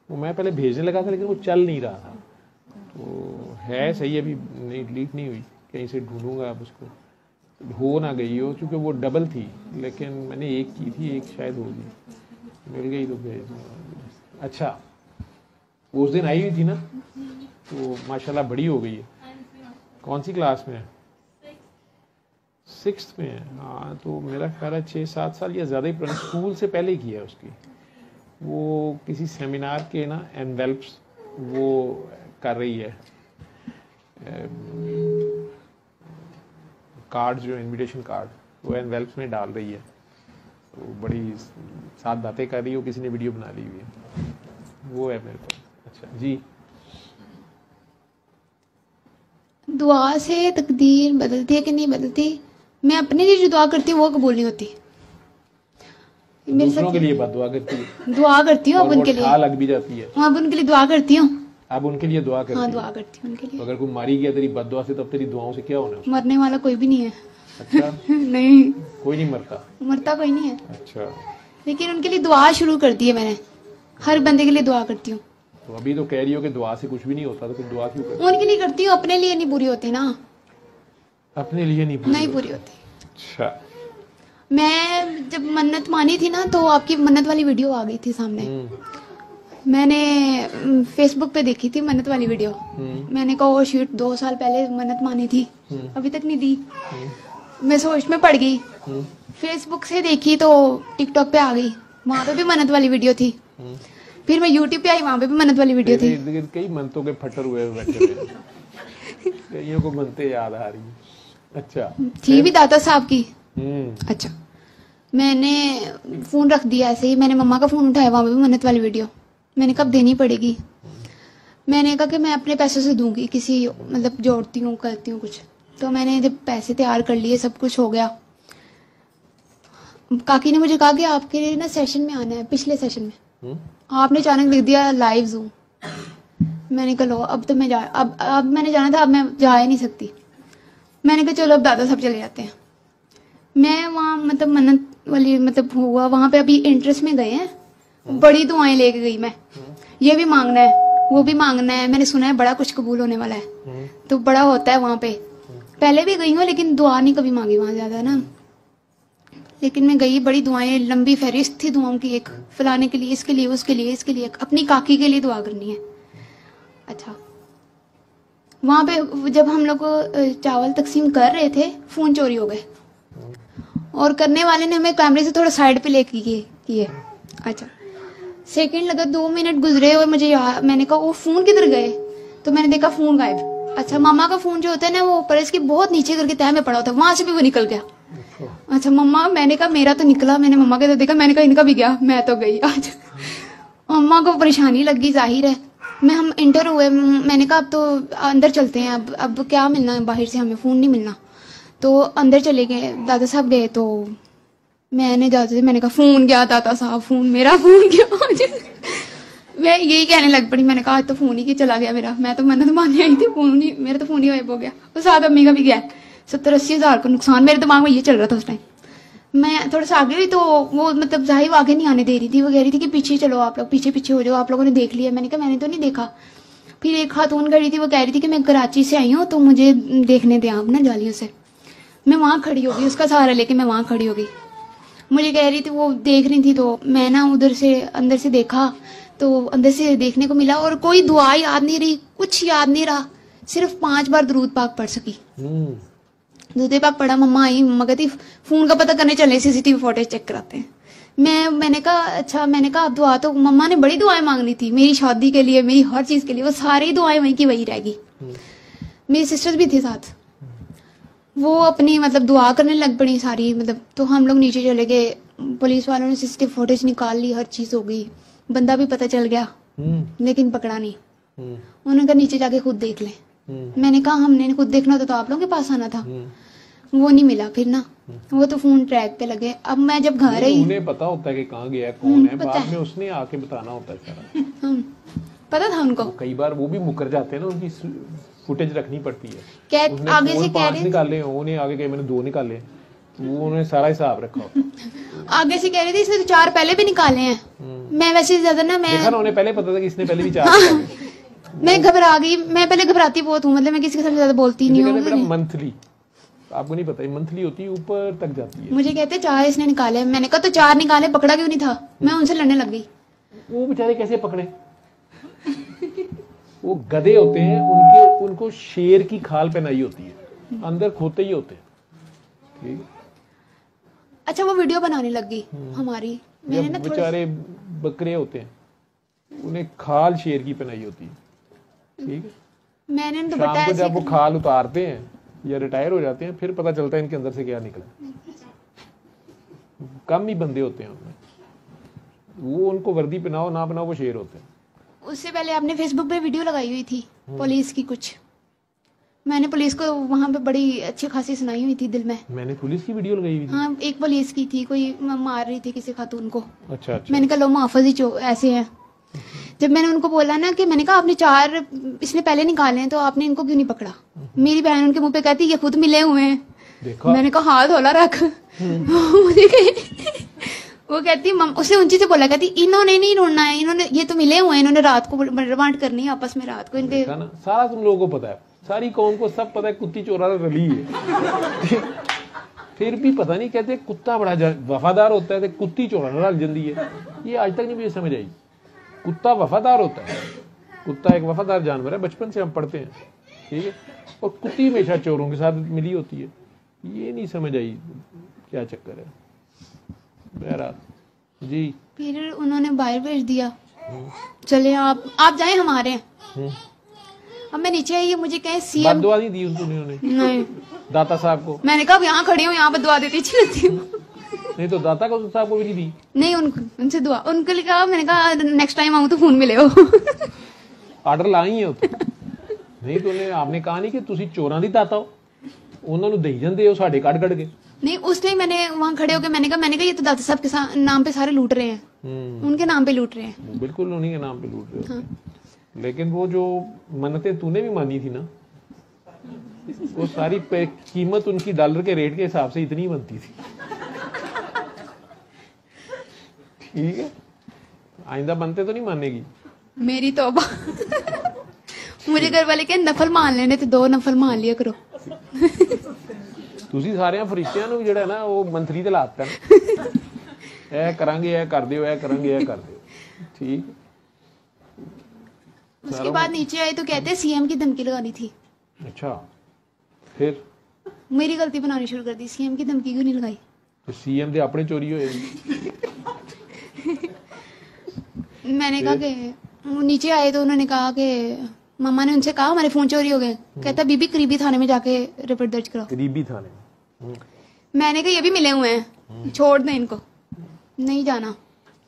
Speaker 1: वो मैं पहले भेजने लगा था लेकिन वो चल नहीं रहा था। तो है सही, अभी नहीं डिलीट नहीं हुई, कहीं से ढूंढूंगा अब उसको, हो ना गई हो, क्योंकि वो डबल थी, लेकिन मैंने एक की थी, एक शायद होगी, मिल गई तो भेज दूँगा। अच्छा, वो उस दिन आई हुई थी ना, तो माशाल्लाह बड़ी हो गई है। कौन सी क्लास में है? 6th में है। हाँ, तो मेरा ख्याल है 6-7 साल या ज़्यादा ही पुरानी, स्कूल से पहले की है उसकी। वो किसी सेमिनार के ना एनवेल्प्स वो कर रही है, कार्ड जो इनविटेशन कार्ड, वो एनवेल्प्स में डाल रही है, तो बड़ी साथ बातें कर रही है, किसी ने वीडियो बना ली हुई है, वो है मेरे पास। अच्छा जी,
Speaker 2: दुआ से तकदीर बदलती है कि नहीं बदलती? मैं अपने लिए जो दुआ करती हूँ वो कबूल नहीं होती।
Speaker 1: दूसरों के लिए दुआ करती है?
Speaker 2: दुआ करती हूँ, अब उनके लिए
Speaker 1: लग भी जाती है,
Speaker 2: अब उनके लिए दुआ करती हूँ,
Speaker 1: अब उनके लिए दुआ करती
Speaker 2: हाँ, दुआ करती हूँ उनके लिए।
Speaker 1: तो अगर कोई मारी गया तेरी बददुआ से, तब तेरी दुआओं से क्या होना?
Speaker 2: मरने वाला कोई भी नहीं है।
Speaker 1: अच्छा
Speaker 2: नहीं,
Speaker 1: कोई नहीं मरता
Speaker 2: कोई नहीं है।
Speaker 1: अच्छा,
Speaker 2: लेकिन उनके लिए दुआ शुरू कर दी है मैंने, हर बंदे के लिए दुआ करती हूँ।
Speaker 1: तो अभी तो कह रही हो कि दुआ से कुछ भी नहीं होता, तो फिर दुआ क्यों करती?
Speaker 2: उनके लिए करती हूँ, अपने लिए नहीं पूरी होती ना। अपने लिए नहीं पूरी होती।
Speaker 1: अच्छा,
Speaker 2: मैं जब मन्नत मानी थी ना, तो आपकी मन्नत वाली वीडियो आ गई थी सामने, मैंने फेसबुक पे देखी थी मन्नत वाली वीडियो। मैंने कहा वो शूट 2 साल पहले मन्नत मानी थी, अभी तक नहीं दी। मैं सोच में पड़ गई, फेसबुक से देखी तो टिकटॉक पे आ गई, वहाँ पे भी मन्नत वाली वीडियो थी। फिर मैं यूट्यूब पे आई, वहाँ पे भी मन्नत वाली वीडियो थी।
Speaker 1: कई मनतों के फटर हुए बैठे हुए, कईयों को मनते याद आ रही है। अच्छा,
Speaker 2: थी भी दाता साहब की। अच्छा, मैंने फोन रख दिया ऐसे ही, मैंने मम्मा का फोन उठाया, वहाँ पे भी मन्नत वाली वीडियो। मैंने कहा अब देनी पड़ेगी। मैंने कहा कि मैं अपने पैसों से दूंगी, किसी मतलब जोड़ती हूँ करती हूँ कुछ। तो मैंने जब पैसे तैयार कर लिए, सब कुछ हो गया, काकी ने मुझे कहा कि आपके लिए ना सेशन में आना है, पिछले सेशन में आपने अचानक लिख दिया लाइव जूम। मैंने कहा लो अब तो मैं अब मैंने जाना था, अब मैं जा ही नहीं सकती। मैंने कहा चलो अब दादा साहब चले जाते हैं। मैं वहाँ मतलब मन्नत वाली मतलब हुआ वहाँ पे, अभी इंटरेस्ट में गए हैं, बड़ी दुआएं लेके गई मैं, ये भी मांगना है वो भी मांगना है। मैंने सुना है बड़ा कुछ कबूल होने वाला है, तो बड़ा होता है वहाँ पे। पहले भी गई हूँ लेकिन दुआ नहीं कभी मांगी वहाँ ज्यादा ना, लेकिन मैं गई, बड़ी दुआएं, लंबी फहरिस्त थी दुआओं की, एक फलाने के लिए, इसके लिए, उसके लिए, इसके लिए, अपनी काकी के लिए दुआ करनी है। अच्छा, वहां पे जब हम लोग चावल तकसीम कर रहे थे, फोन चोरी हो गए और करने वाले ने हमें कैमरे से थोड़ा साइड पे लेके किए। अच्छा, सेकंड लगा, 2 मिनट गुजरे और मुझे मैंने कहा वो फोन किधर गए, तो मैंने देखा फोन गायब। अच्छा, मामा का फोन जो होता है ना, वो पर्स के बहुत नीचे करके तह में पड़ा होता है, वहां से भी वो निकल गया। अच्छा मम्मा, मैंने कहा मेरा तो निकला, मैंने मम्मा के तो देखा, मैंने कहा इनका भी गया, मैं तो गई आज। मम्मा को परेशानी लगी, जाहिर है। हम इंटर हुए, मैंने कहा अब तो अंदर चलते हैं, अब क्या मिलना है बाहर से, हमें फोन नहीं मिलना। तो अंदर चले गए, दादा साहब गए, तो मैंने दादा से मैंने कहा फोन गया दादा साहब, फोन मेरा फोन गया। मैं यही कहने लग पड़ी, मैंने कहा आज तो फोन ही चला गया मेरा, मैं तो मन्नत मानने आई थी, फोन ही मेरा तो फोन ही गायब हो गया। और साथ अम्मी का भी गया, 70-80 हज़ार का नुकसान। मेरे दिमाग में ये चल रहा था उस टाइम। मैं थोड़ा सा आगे हुई तो वो मतलब जाहिर आगे नहीं आने दे रही थी, वो कह रही थी कि पीछे चलो आप लोग, पीछे पीछे हो जाओ, आप लोगों ने देख लिया। मैंने कहा मैंने तो नहीं देखा। फिर एक खातून खड़ी थी, वो कह रही थी कि मैं कराची से आई हूँ तो मुझे देखने दें आप ना जालियों से। मैं वहाँ खड़ी हो गई, उसका सहारा लेके मैं वहाँ खड़ी हो गई। मुझे कह रही थी, वो देख रही थी, तो मैं ना उधर से अंदर से देखा, तो अंदर से देखने को मिला और कोई दुआ याद नहीं रही, कुछ याद नहीं रहा, सिर्फ 5 बार दरूद पाक पढ़ सकी। दूध पाक पढ़ा, मम्मा आई, मम्मा कहती फोन का पता करने चले, सीसीटीवी फुटेज चेक कराते हैं। मैंने कहा अच्छा, मैंने कहा अब दुआ तो मम्मा ने बड़ी दुआएं मांगनी थी मेरी शादी के लिए, मेरी हर चीज के लिए, वो सारी दुआएं वहीं की वही रहेगी। मेरी सिस्टर्स भी थी साथ, वो अपनी मतलब दुआ करने लग पड़ी सारी, मतलब। तो हम लोग नीचे चले गए, पुलिस वालों ने सीसीटीवी फुटेज निकाल ली, हर चीज हो गई, बंदा भी पता चल गया, लेकिन पकड़ा नहीं। उन्होंने कहा नीचे जाके खुद देख लें। मैंने कहा हमने खुद देखना होता तो आप लोगों के पास आना था। वो नहीं मिला फिर ना, वो तो फोन ट्रैक पे लगे। अब मैं जब घर आई,
Speaker 1: उन्हें पता होता है कि कहाँ गया है, कौन है, बाद में उसने आके बताना होता है सारा।
Speaker 2: पता था उनको।
Speaker 1: कई बार वो भी मुकर जाते हैं ना, उनकी फुटेज रखनी पड़ती है।
Speaker 2: आगे से कह रहे
Speaker 1: निकाले, उन्हें आगे कहे मैंने 2 निकाले, वो उन्होंने सारा हिसाब रखा।
Speaker 2: आगे से कह रहे थे इसने तो 4 पहले भी निकाले हैं। मैं वैसे ज्यादा ना, मैं
Speaker 1: देखा ना, उन्हें पहले पता था कि इसने पहले भी 4 निकाले।
Speaker 2: मैं घबरा गई, मैं पहले घबराती बहुत हूँ, मतलब मैं किसी के साथ ज्यादा बोलती नहीं हूँ।
Speaker 1: मंथली, आपको नहीं पता, मंथली होती है, ऊपर तक जाती है।
Speaker 2: मुझे कहते 4 इसने निकाले, मैंने कहा तो 4 निकाले, पकड़ा क्यों नहीं था? मैं उनसे लड़ने लग गई।
Speaker 1: वो बेचारे कैसे पकड़े? वो गधे होते हैं, उनको शेर की खाल पहनाई होती है, अंदर खोते ही होते हैं। ठीक।
Speaker 2: अच्छा, वो वीडियो बनाने लग गई हमारी। मैंने ना
Speaker 1: बेचारे बकरे होते हैं, उन्हें खाल शेर की पहनाई होती है। ठीक है।
Speaker 2: मैंने तो
Speaker 1: शाम को जब वो खाल उतारते हैं या रिटायर हो जाते हैं, फिर पता चलता है इनके अंदर से क्या निकला। कम ही बंदे होते हैं उनमें, वो उनको वर्दी पहनाओ ना पहनाओ, वो शेर होते हैं।
Speaker 2: उससे पहले आपने फेसबुक पे वीडियो लगाई हुई थी पुलिस की कुछ, मैंने पुलिस को वहाँ पे बड़ी अच्छी खासी सुनाई हुई थी दिल में।
Speaker 1: मैंने पुलिस की वीडियो लगाई हुई थी?
Speaker 2: हाँ, एक पुलिस की थी, कोई मार रही थी किसी खातून को।
Speaker 1: अच्छा, अच्छा।
Speaker 2: मैंने कहा लो मुआफिज ही ऐसे हैं। जब मैंने उनको बोला ना कि मैंने कहा आपने 4 इसने पहले निकाले हैं, तो आपने इनको क्यों नहीं पकड़ा? मेरी बहन उनके मुंह पे कहती ये खुद मिले हुए हैं। देखा? मैंने कहा हाथ होला रख। मुझे वो कहती उसे ऊंची से बोला, कहती इन्होंने नहीं ढूंढना है, इन्होंने ये तो मिले हुए हैं, इन्होंने रात को रिमांड करनी है आपस में, रात को इनके।
Speaker 1: सारा तुम लोगों को पता है, सारी कौम को सब पता है, कुत्ती चोरा रली है। फिर भी पता नहीं, कहते कुत्ता बड़ा वफादार होता है, कुत्ती चोरा रल जल्दी है। ये आज तक नहीं मुझे समझ आई। कुत्ता वफादार होता है, कुत्ता एक वफादार जानवर है, बचपन से हम पढ़ते हैं। ठीक है। और कुत्ती हमेशा चोरों के साथ मिली होती है। ये नहीं समझ आई क्या चक्कर है मेरा जी।
Speaker 2: फिर उन्होंने बाहर भेज दिया, चले आप जाएं हमारे। अब मैं नीचे आई, मुझे कहे सीएम
Speaker 1: बददुआ नहीं दी उन्होंने?
Speaker 2: नहीं,
Speaker 1: दाता साहब को।
Speaker 2: मैंने कहा यहाँ खड़ी हूँ, यहाँ बददुआ देती अच्छी लगती हूँ।
Speaker 1: नहीं तो दाता को साहब को भी नहीं दी?
Speaker 2: नहीं, उनसे दुआ, उनको लिखा, मैंने कहा नेक्स्ट टाइम आऊँ तो फोन मिले हो।
Speaker 1: ਆਰਡਰ ਲਾਈ ਹੈ ਨਹੀਂ तो आपने कहा नहीं कि ਤੁਸੀਂ ਚੋਰਾਂ ਦੀ ਦਾਤਾ ਹੋ, ਉਹਨਾਂ ਨੂੰ ਦੇਈ ਜਾਂਦੇ ਹੋ ਸਾਡੇ ਕੱਢ ਕੇ।
Speaker 2: नहीं, उस टाइम मैंने वहाँ खड़े होकर मैंने कहा ये तो दाता साहब के नाम पे सारे लूट रहे हैं, उनके नाम पे लूट रहे हैं।
Speaker 1: बिल्कुल उन्हीं के नाम पे लूट रहे हैं। लेकिन वो जो मन्नतें तूने भी मानी थी ना, वो सारी कीमत उनकी डॉलर के रेट के हिसाब से इतनी बनती थी। ठीक है, आइंदा बनते तो नहीं मानेगी?
Speaker 2: मेरी तौबा। मुझे घर वाले कहे नफल मान लेने थे, 2 नफल मान लिया करो।
Speaker 1: ਤੁਸੀਂ ਸਾਰਿਆਂ ਫਰਿਸ਼ਤਿਆਂ ਨੂੰ ਜਿਹੜਾ ਨਾ ਉਹ ਮੰਤਰੀ ਤੇ ਲਾਤਾ ਨਾ, ਇਹ ਕਰਾਂਗੇ ਇਹ ਕਰ ਦਿਓ, ਇਹ ਕਰਾਂਗੇ ਇਹ ਕਰ ਦਿਓ। ठीक।
Speaker 2: उसके बाद नीचे आए तो कहते सीएम की धमकी लगानी थी।
Speaker 1: अच्छा, फिर
Speaker 2: मेरी गलती बनानी शुरू कर दी, सीएम की धमकी क्यों नहीं लगाई?
Speaker 1: तो सीएम दे अपने चोरी होए।
Speaker 2: मैंने कहा कि नीचे आए तो उन्होंने कहा कि मम्मा ने उनसे कहा हमारे फोन चोरी हो गए। कहता बीबी करीबी थाने में जाके रिपोर्ट दर्ज कराओ।
Speaker 1: करीबी थाने?
Speaker 2: मैंने कहा ये भी मिले हुए हैं, छोड़ दें इनको, नहीं जाना।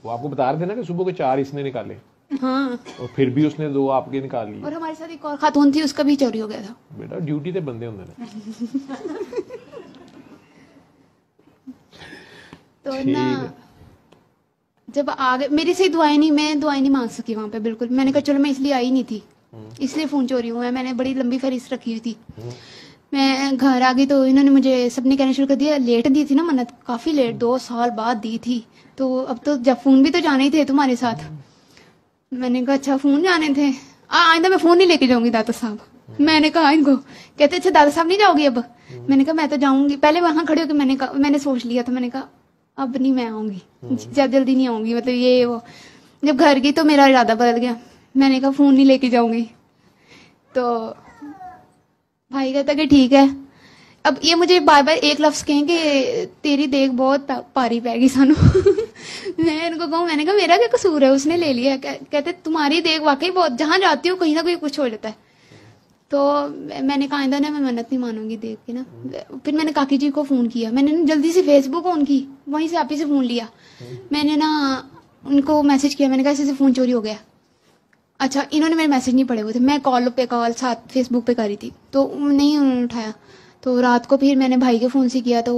Speaker 1: वो आपको बता रहे थे ना कि सुबह के 4 इसने निकाले।
Speaker 2: हाँ,
Speaker 1: और फिर भी उसने 2 आपके निकाल लिए।
Speaker 2: और हमारे साथ एक और खातून थी, उसका भी चोरी हो गया था।
Speaker 1: बेटा ड्यूटी ते बंदे होंगे ना।
Speaker 2: तो ना जब आ गए मेरी से दुआएं नहीं, मैं दुआएं नहीं मांग सकी वहां पे बिल्कुल। मैंने कहा चलो मैं इसलिए आई नहीं थी, इसलिए फोन चोरी हुआ है। मैंने बड़ी लंबी फहरिस्त रखी हुई थी। मैं घर आ गई तो इन्होंने मुझे सबने कहना शुरू कर दिया, लेट दी थी ना मन्नत, काफी लेट, 2 साल बाद दी थी, तो अब तो जब फोन भी तो जाने ही थे तुम्हारे साथ। मैंने कहा अच्छा फोन जाने थे, आइंदा मैं फोन नहीं लेके जाऊंगी दाता साहब। मैंने कहा इनको, कहते अच्छा दाता साहब नहीं जाओगी अब? मैंने कहा मैं तो जाऊंगी। पहले वहां खड़े होकर मैंने सोच लिया था, मैंने कहा अब नहीं मैं आऊंगी, जल्दी नहीं आऊंगी, मतलब ये वो। जब घर गई तो मेरा इरादा बदल गया, मैंने कहा फोन नहीं लेके जाऊंगी। तो भाई कहता कि ठीक है। अब ये मुझे बार बार एक लफ्ज कहें कि तेरी देख बहुत पारी पैगी सानू। मैं इनको कहूँ, मैंने कहा मेरा क्या कसूर है, उसने ले लिया। कहते तुम्हारी देख वाकई बहुत, जहां जाती हो कहीं ना कहीं कुछ हो जाता है। तो मैंने कहा आइंदा ना मैं मन्नत नहीं मानूंगी देख के ना। फिर मैंने काकी जी को फोन किया, मैंने जल्दी से फेसबुक ऑन की, वहीं से आप ही से फोन लिया। मैंने ना उनको मैसेज किया, मैंने कहा ऐसे फोन चोरी हो गया। अच्छा, इन्होंने मेरे मैसेज नहीं पढ़े हुए थे, मैं कॉल पे कॉल साथ फेसबुक पे करी थी, तो नहीं उन्होंने उठाया। तो रात को फिर मैंने भाई के फोन से किया, तो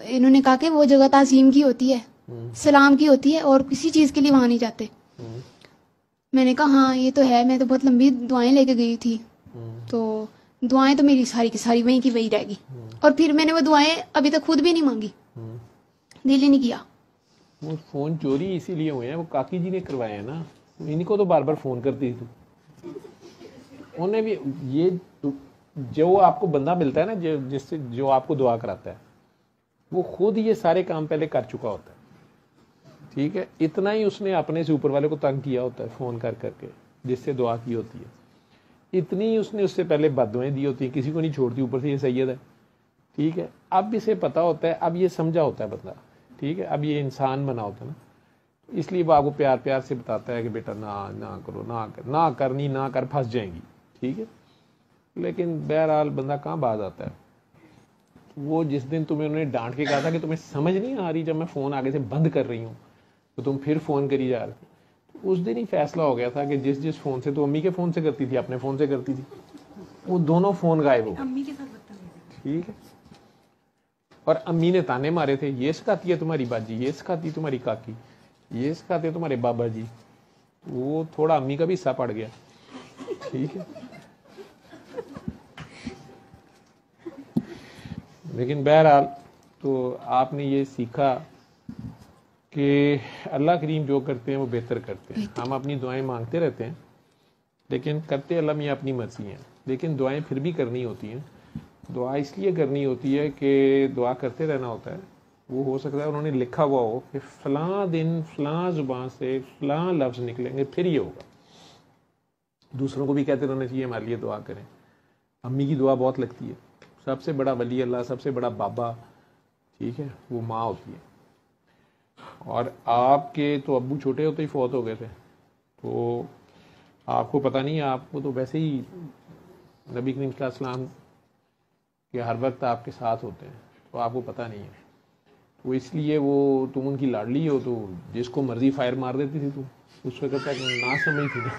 Speaker 2: इन्होंने कहा कि वो जगह ताज़ीम की होती है, सलाम की होती है, और किसी चीज के लिए वहां नहीं जाते। मैंने कहा हाँ ये तो है, मैं तो बहुत लंबी दुआएं लेके गई थी, तो दुआएं तो मेरी सारी की सारी वहीं की वही रहेगी। और फिर मैंने वो दुआएं अभी तक खुद भी नहीं मांगी, दिल ही नहीं किया।
Speaker 1: वो फोन चोरी इसीलिए हुए हैं, वो काकी जी ने करवाए हैं ना, इनको तो बार बार फोन करती थी। उन्हें भी ये जो आपको बंदा मिलता है ना, जिससे जो आपको दुआ कराता है, वो खुद ये सारे काम पहले कर चुका होता है। ठीक है, इतना ही उसने अपने से ऊपर वाले को तंग किया होता है फोन कर करके, जिससे दुआ की होती है। इतनी उसने उससे पहले बददुआएं दी होती है, किसी को नहीं छोड़ती, ऊपर से ये सैयद है। ठीक है, अब इसे पता होता है, अब ये समझा होता है बंदा। ठीक है, अब ये इंसान बना होता है ना, इसलिए वो आपको प्यार प्यार से बताता है कि बेटा ना करो, ना करनी ना कर, फंस जाएंगी। ठीक है, लेकिन बहरहाल बंदा कहाँ बाज आता है। वो जिस दिन तुम्हें उन्होंने डांट के कहा था कि तुम्हें समझ नहीं आ रही, जब मैं फ़ोन आगे से बंद कर रही हूँ तो तुम फिर फ़ोन करी जा रहे थे, तो उस दिन ही फैसला हो गया था कि जिस फ़ोन से तो अम्मी के फ़ोन से करती थी, अपने फ़ोन से करती थी, वो दोनों फ़ोन गायब हो गए। ठीक है, और अम्मी ने ताने मारे थे, ये सिखाती है तुम्हारी बाजी, ये सिखाती है तुम्हारी काकी, ये सिखाते हैं तुम्हारे बाबा जी। वो थोड़ा अम्मी का भी हिस्सा पड़ गया। ठीक है, लेकिन बहरहाल तो आपने ये सीखा कि अल्लाह करीम जो करते हैं वो बेहतर करते हैं। हम अपनी दुआएं मांगते रहते हैं, लेकिन करते अल्लाह मियाँ अपनी मर्जी है। लेकिन दुआएं फिर भी करनी होती हैं। दुआ इसलिए करनी होती है कि दुआ करते रहना होता है। वो हो सकता है उन्होंने लिखा हुआ हो कि फ़लाँ दिन फ़लाँ ज़ुबान से फ़लाँ लफ्ज़ निकलेंगे, फिर ये होगा। दूसरों को भी कहते रहना चाहिए हमारे लिए दुआ करें। अम्मी की दुआ बहुत लगती है। सबसे बड़ा वली अल्लाह, सबसे बड़ा बाबा, ठीक है, वो माँ होती है। और आपके तो अब्बू छोटे होते ही फौत हो गए थे, तो आपको पता नहीं, आपको तो वैसे ही नबी करीम सल्लल्लाहु अलैहि वसल्लम के हर वक्त आपके साथ होते हैं, तो आपको पता नहीं है। तो इसलिए वो तुम उनकी लाडली हो तो जिसको मर्जी फायर मार देती थी तुम, उस वक्त तक ना समझ थी ना।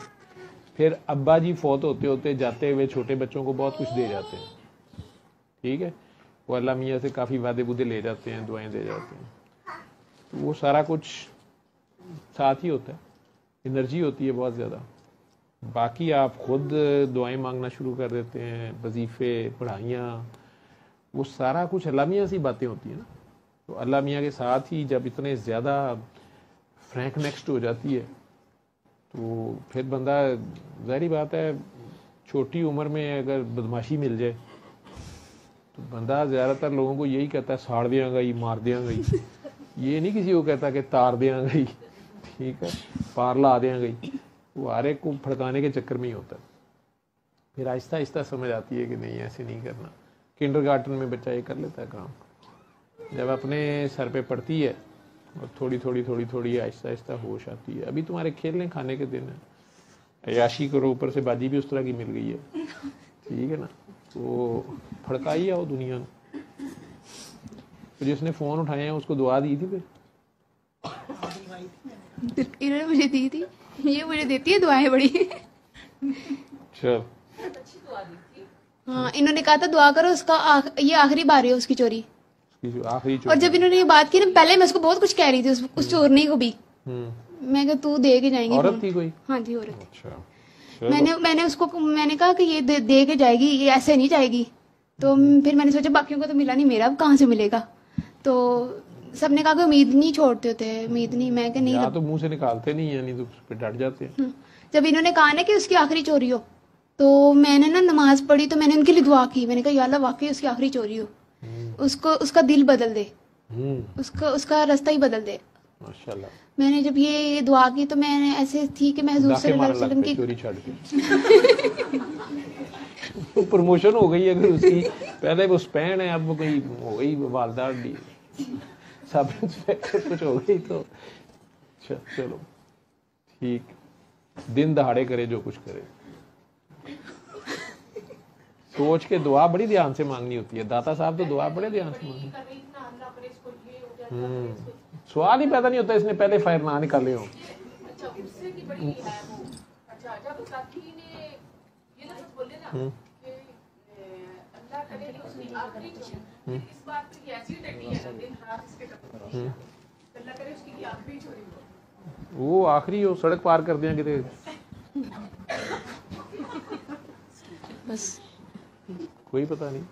Speaker 1: फिर अब्बा जी फौत होते होते जाते हुए छोटे बच्चों को बहुत कुछ दे जाते हैं, ठीक है, वो अल्लाह मियाँ से काफ़ी वादे बुदे ले जाते हैं, दुआएं दे जाते हैं, तो वो सारा कुछ साथ ही होता है, एनर्जी होती है बहुत ज़्यादा। बाकी आप खुद दुआएं मांगना शुरू कर देते हैं, वजीफ़े, पढ़ाइयाँ, वो सारा कुछ अल्लाह मियाँ से बातें होती हैं ना। तो अल्लाह मियाँ के साथ ही जब इतने ज़्यादा फ्रैंक नेक्स्ट हो जाती है तो फिर बंदा, ज़ाहिर बात है, छोटी उम्र में अगर बदमाशी मिल जाए तो बंदा ज़्यादातर लोगों को यही कहता है साड़ दिया गई, मार दिया गई। ये नहीं किसी को कहता कि तार दिया गई, ठीक है, पार ला दिया गई। वो हर एक को भड़काने के चक्कर में ही होता है। फिर आहिस्ता आहिस्ता समझ आती है कि नहीं, ऐसे नहीं करना। किंडरगार्टन में बच्चा ये कर लेता है काम, जब अपने सर पे पड़ती है और थोड़ी थोड़ी थोड़ी थोड़ी आहिस्ता आहिस्ता होश आती है। अभी तुम्हारे खेलने खाने के दिन है, अयाशी करो, ऊपर से बाजी भी उस तरह की मिल गई है, ठीक है ना, तो फड़काई आओ दुनिया में। तो जिसने फ़ोन उठाए हैं उसको दुआ दी थी फिर
Speaker 2: इन्होंने मुझे दी थी, ये मुझे देती है दुआएं बड़ी।
Speaker 1: चल,
Speaker 2: हाँ, इन्होंने कहा था दुआ करो, उसका ये आखिरी बार है उसकी चोरी।
Speaker 1: आखिरी
Speaker 2: और जब इन्होंने ये बात की ना, पहले मैं उसको बहुत कुछ कह रही थी, उस चोरनी को भी। मैं कहा तू दे के जाएंगी।
Speaker 1: औरत थी कोई?
Speaker 2: हाँ जी, औरत।
Speaker 1: अच्छा।
Speaker 2: मैंने कहा कि ये दे के जाएगी, ये ऐसे नहीं जाएगी। तो फिर मैंने सोचा बाकियों को तो मिला नहीं, मेरा अब कहाँ से मिलेगा। तो सबने कहा कि उम्मीद नहीं छोड़ते होते, उम्मीद नहीं। मैं नहीं,
Speaker 1: या तो मुंह से निकालते नहीं है, नहीं तो उस पे डट जाते हैं।
Speaker 2: जब इन्होंने कहा ना कि उसकी आखिरी चोरी हो, तो मैंने ना नमाज पढ़ी, तो मैंने उनके लिए दुआ की। मैंने कहा या अल्लाह वाकई उसकी आखिरी चोरी हो, उसका दिल बदल दे, उसका रास्ता ही बदल दे।
Speaker 1: माशाल्लाह।
Speaker 2: मैंने जब ये दुआ की तो मैंने ऐसे थी कि मैं हुजूर सल्लल्लाहु अलैहि वसल्लम की
Speaker 1: चोरी छाड़ के प्रमोशन हो गई अगर उसकी, पहले वो स्पैन है, अब वो कोई हो गई वालदार डी सब इंस्पेक्टर कुछ हो गई। तो चलो ठीक, दिन दहाड़े करे जो कुछ करे, सोच के दुआ बड़ी ध्यान से मांगनी होती है। दाता साहब तो दुआ बड़े ध्यान से मांगनी। सवाल ही पैदा नहीं होता इसने पहले फायर ना निकाले हो। वो आखिरी हो, सड़क पार कर दिया कितने,
Speaker 3: बस
Speaker 1: कोई पता नहीं।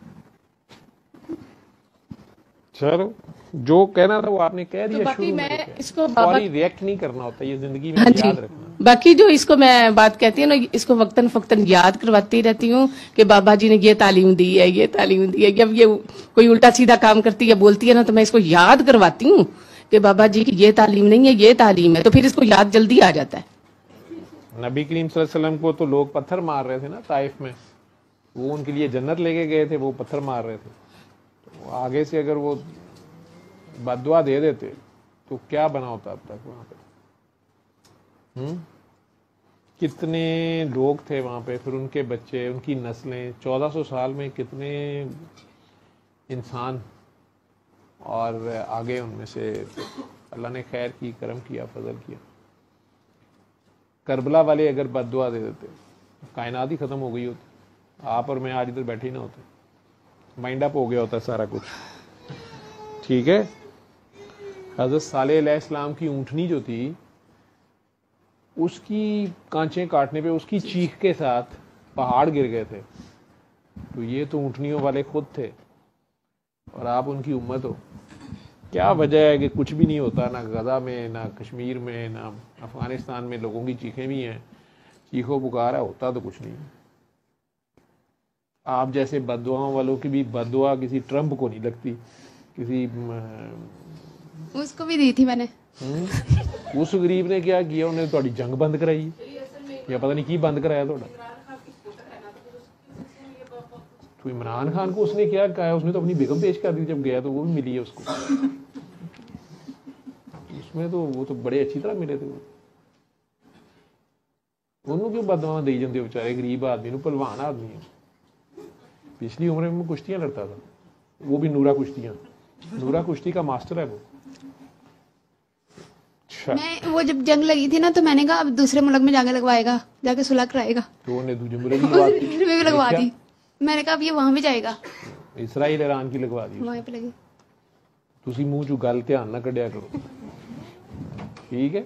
Speaker 1: चलो, जो कहना था वो आपने कह दिया।
Speaker 3: तो बाकी मैं इसको
Speaker 1: सॉरी रिएक्ट नहीं करना होता, ये जिंदगी में
Speaker 3: हाँ
Speaker 1: याद रखना।
Speaker 3: बाकी जो इसको मैं बात कहती हूँ ना, इसको वक्तन फक्तन याद करवाती रहती हूँ कि बाबा जी ने ये तालीम दी है, ये तालीम दी है। जब ये कोई उल्टा सीधा काम करती है, बोलती है ना, तो मैं इसको याद करवाती हूँ कि बाबा जी की ये तालीम नहीं है, ये तालीम है। तो फिर इसको याद जल्दी आ जाता है।
Speaker 1: नबी करीम सल्लल्लाहु अलैहि वसल्लम को तो लोग पत्थर मार रहे थे ना ताइफ में, वो उनके लिए जन्नत लेके गए थे, वो पत्थर मार रहे थे। तो आगे से अगर वो बद्दुआ दे देते तो क्या बना होता अब तक वहां पे। कितने लोग थे वहां पे, फिर उनके बच्चे, उनकी नस्लें, 1400 साल में कितने इंसान और आगे उनमें से अल्लाह ने खैर की, करम किया, फजल किया। करबला वाले अगर बद्दुआ दे देते कायनात ही खत्म हो गई होती, आप और मैं आज इधर बैठे ही ना होते, माइंड अप हो गया होता सारा कुछ, ठीक है। हज़रत सालेह अलैहिस्सलाम की ऊँटनी जो थी, उसकी कांचें काटने पे उसकी चीख के साथ पहाड़ गिर गए थे। तो ये तो ऊँटनियों वाले खुद थे और आप उनकी उम्मत हो। क्या वजह है कि कुछ भी नहीं होता, ना गजा में, ना कश्मीर में, ना अफगानिस्तान में लोगों की चीखें भी हैं, चीखो पुकारा, होता तो कुछ नहीं। आप जैसे बद्दुआओं वालों की भी बद्दुआ किसी ट्रम्प को नहीं लगती, किसी
Speaker 2: उसको भी दी थी मैंने।
Speaker 1: उस गरीब ने क्या किया, उन्हें थोड़ी जंग बंद कराई या पता नहीं की बंद कराया थोड़ा। तो इमरान खान को उसने क्या कहा, उसने तो अपनी बेगम पेश कर दी जब गया, तो वो भी मिली है उसको। उसमें तो वो तो बड़े अच्छी तरह मिले थे। उन्होंने क्यों बदनाम दी जाती, बेचारे गरीब आदमी, पहलवान आदमी है, पिछली उम्र में कुश्तियां लड़ता था, वो भी नूरा कुश्तियां, नूरा कुश्ती का मास्टर है वो। अच्छा,
Speaker 2: मैं वो जब जंग लगी थी ना तो मैंने कहा अब दूसरे मुल्क में जाके लगवाएगा, जाके सुलह कराएगा,
Speaker 1: तो उन्हें दूसरे मुल्क में
Speaker 2: भी लगवा दी। मैंने कहा अब ये वहां भी जाएगा,
Speaker 1: इसराइल ईरान की लगवा दी,
Speaker 2: वहीं पे लगी।
Speaker 1: ਤੁਸੀਂ ਮੂੰਹ ਚੋਂ ਗੱਲ ਧਿਆਨ ਨਾਲ ਕੱਢਿਆ ਕਰੋ, ठीक है।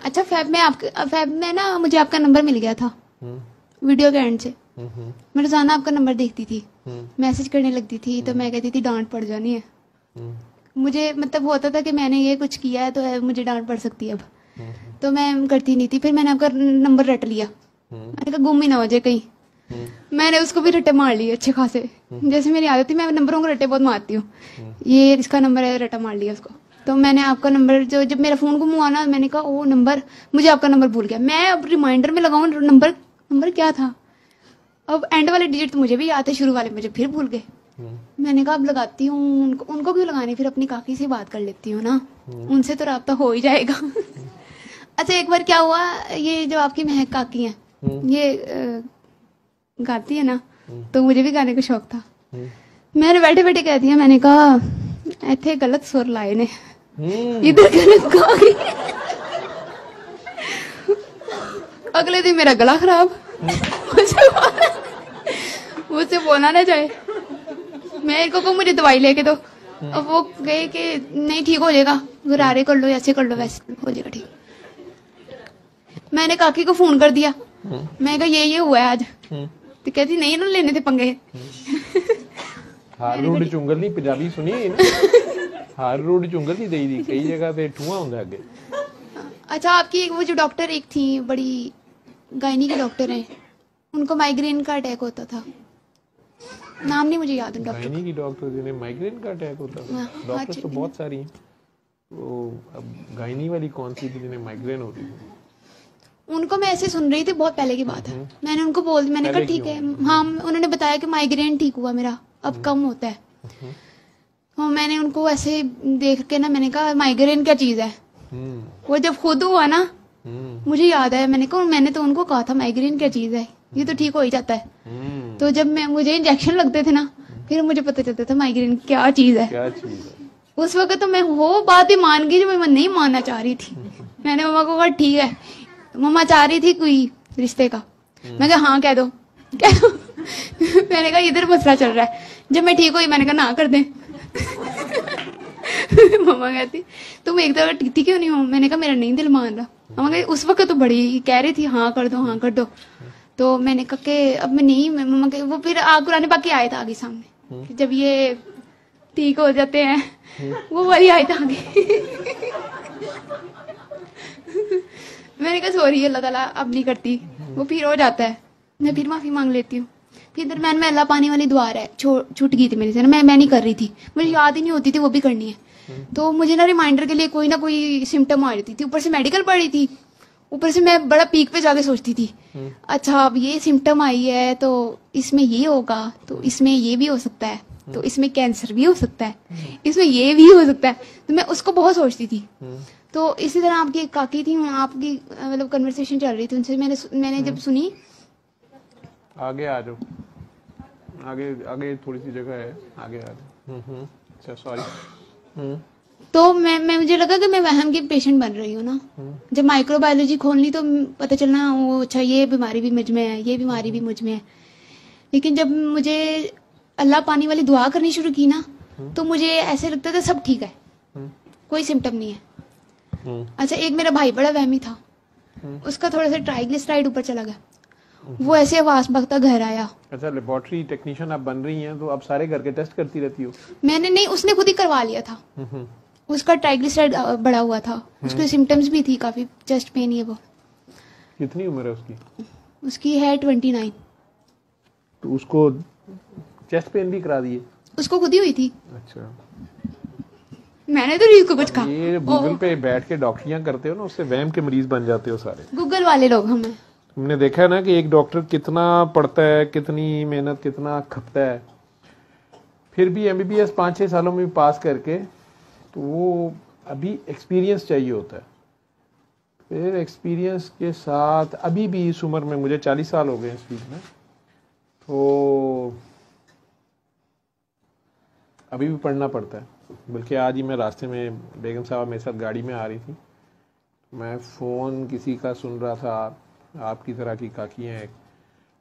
Speaker 2: अच्छा फैब में ना मुझे आपका नंबर मिल गया था वीडियो के एंड से। मैं रोजाना आपका नंबर देखती थी, मैसेज करने लगती थी, तो मैं कहती थी डांट पड़ जानी है। मुझे मतलब होता था कि मैंने ये कुछ किया है तो मुझे डांट पड़ सकती है अब, तो मैं करती नहीं थी। फिर मैंने आपका नंबर रट लिया, मैंने कहा गुम ही ना हो जाए कहीं। मैंने उसको भी रट्टे मार लिए अच्छे खासे, जैसे मेरी आदत थी, मैं नंबरों को रट्टे बहुत मारती हूँ। ये इसका नंबर है, रट्टा मार लिया उसको। तो मैंने आपका नंबर जो जब मेरा फोन गुम हुआ ना, मैंने कहा वो नंबर, मुझे आपका नंबर भूल गया। मैं अब रिमाइंडर में लगाऊं नंबर क्या था, अब एंड वाले डिजिट तो मुझे भी याद है, शुरू वाले मुझे फिर भूल गए। मैंने कहा अब लगाती हूँ, उनको क्यों लगानी, फिर अपनी काकी से बात कर लेती हूँ ना, उनसे तो राब्ता हो ही जाएगा। अच्छा एक बार क्या हुआ, ये जो आपकी महक काकी हैं, ये गाती है ना, तो मुझे भी गाने का शौक था। मैंने बैठे बैठे कह दिया, मैंने कहा इतने गलत सुर लाए ने, इधर गलत गा गई। अगले दिन मेरा गला खराब, मुझसे बोला ना जाए। मैं इनको कहूँ मुझे दवाई लेके दो, अब वो गए कि नहीं ठीक हो जाएगा, गरारे कर लो, ऐसे कर लो, वैसे हो जाएगा ठीक। मैंने काकी को फोन कर दिया, मैं कहा ये हुआ है आज, तो कहती नहीं ना लेने थे पंगे।
Speaker 1: हार रोड चुंगल नहीं, पंजाबी सुनी है ना, हार रोड चुंगल नहीं देई दी, कई जगह पे ठुआ होंदा है आगे।
Speaker 2: अच्छा आपकी वो जो डॉक्टर एक थी, बड़ी गायनी की डॉक्टर हैं, उनको माइग्रेन का अटैक होता था, नाम नहीं मुझे याद है डॉक्टर।
Speaker 1: गायनी की डॉक्टर जिन्हें माइग्रेन का अटैक होता था, डॉक्टर तो बहुत सारी हैं, वो अब गायनी वाली कौन सी थी जिन्हें माइग्रेन होती थी?
Speaker 2: उनको मैं ऐसे सुन रही थी, बहुत पहले की बात है। मैंने उनको मैंने कहा ठीक है, हाँ उन्होंने बताया कि माइग्रेन ठीक हुआ मेरा, अब कम होता है। हाँ मैंने उनको ऐसे देख के ना, मैंने कहा माइग्रेन क्या चीज है। वो जब खुद हुआ ना, मुझे याद है, मैंने तो उनको कहा था माइग्रेन क्या चीज है, ये तो ठीक हो ही जाता है। तो जब मुझे इंजेक्शन लगते थे ना, फिर मुझे पता चलता था माइग्रेन क्या चीज है। उस वक्त तो मैं वो बात ही मान गई जो मैं नहीं मानना चाह रही थी। मैंने मम्मा को कहा ठीक है, मम्मा चाह रही थी कोई रिश्ते का, मैं कहा हाँ कह दो। मैंने कहा इधर मसला चल रहा है, जब मैं ठीक हुई मैंने कहा ना कर दे। मम्मा कहती तुम एक दफा टिकती क्यों नहीं हो, मैंने कहा मेरा नहीं दिल मान रहा। मम्मा कहती उस वक्त तो बड़ी कह रही थी हाँ कर दो, हाँ कर दो। तो मैंने कहा कि अब मैं नहीं, मम्मा के वो फिर कुरान पाक आए था आगे सामने, जब ये ठीक हो जाते हैं वो वाली आयत आ गई। मैंने कहा सॉरी अल्लाह ताला अब नहीं करती, वो फिर हो जाता है, मैं फिर माफी मांग लेती हूँ। फिर दरम्यान में अल्लाह पानी वाली दुआ है छूट गई थी मेरे से ना, मैं नहीं कर रही थी, मुझे याद ही नहीं होती थी वो भी करनी है। तो मुझे ना रिमाइंडर के लिए कोई ना कोई सिम्टम आ जाती थी, ऊपर से मेडिकल पढ़ी थी, ऊपर से मैं बड़ा पीक पे जाके सोचती थी अच्छा अब ये सिम्टम आई है तो इसमें ये होगा, तो इसमें ये भी हो सकता है, तो इसमें कैंसर भी हो सकता है, इसमें ये भी हो सकता है। तो मैं उसको बहुत सोचती थी। तो इसी तरह आपकी एक काकी थी, आपकी मतलब कन्वर्सेशन चल रही थी उनसे, मैंने जब सुनी।
Speaker 1: आगे आ जाओ, आगे थोड़ी सी जगह है, आगे आ जाओ। अच्छा सॉरी।
Speaker 2: तो मैं मुझे लगा कि मैं वहम की पेशेंट बन रही हूँ ना। जब माइक्रोबायोलॉजी खोलनी तो पता चलना वो अच्छा ये बीमारी भी मुझ में है, ये बीमारी भी मुझ में है। लेकिन जब मुझे अल्लाह पानी वाली दुआ करनी शुरू की ना, तो मुझे ऐसे लगता था सब ठीक है, कोई सिम्टम नहीं है। अच्छा एक मेरा भाई बड़ा वहमी था, उसका थोड़ा सा ट्राइग्लिसराइड ऊपर चला गया, वो ऐसे आवाज बकता घर आया। अच्छा
Speaker 1: लेबोरेटरी टेक्नीशियन आप बन रही हैं तो आप सारे घर के टेस्ट करती रहती हो?
Speaker 2: मैंने नहीं, उसने खुद ही करवा लिया था। उसका ट्राइग्लिसराइड बढ़ा हुआ था, उसके सिम्टम्स भी थी काफी, चेस्ट पेन ये वो।
Speaker 1: कितनी उम्र है उसकी?
Speaker 2: उसकी है 29।
Speaker 1: तो उसको चेस्ट पेन भी करा दिए?
Speaker 2: उसको खुद ही हुई थी।
Speaker 1: अच्छा
Speaker 2: मैंने तो नहीं उसको कुछ कहा।
Speaker 1: ये गूगल पे बैठ के डॉक्टरियां करते हो ना, उससे वहम के मरीज बन जाते हो सारे।
Speaker 2: गूगल वाले लोग हमें।
Speaker 1: तुमने देखा है ना कि एक डॉक्टर कितना पढ़ता है, कितनी मेहनत, कितना खपता है, फिर भी एमबीबीएस 5-6 सालों में पास करके, तो वो अभी एक्सपीरियंस चाहिए होता है। फिर एक्सपीरियंस के साथ अभी भी इस उम्र में, मुझे 40 साल हो गए इस फील्ड में, तो अभी भी पढ़ना पड़ता है। बल्कि आज ही मैं रास्ते में, बेगम साहब मेरे साथ गाड़ी में आ रही थी, मैं फ़ोन किसी का सुन रहा था, आपकी तरह की काकियाँ हैं,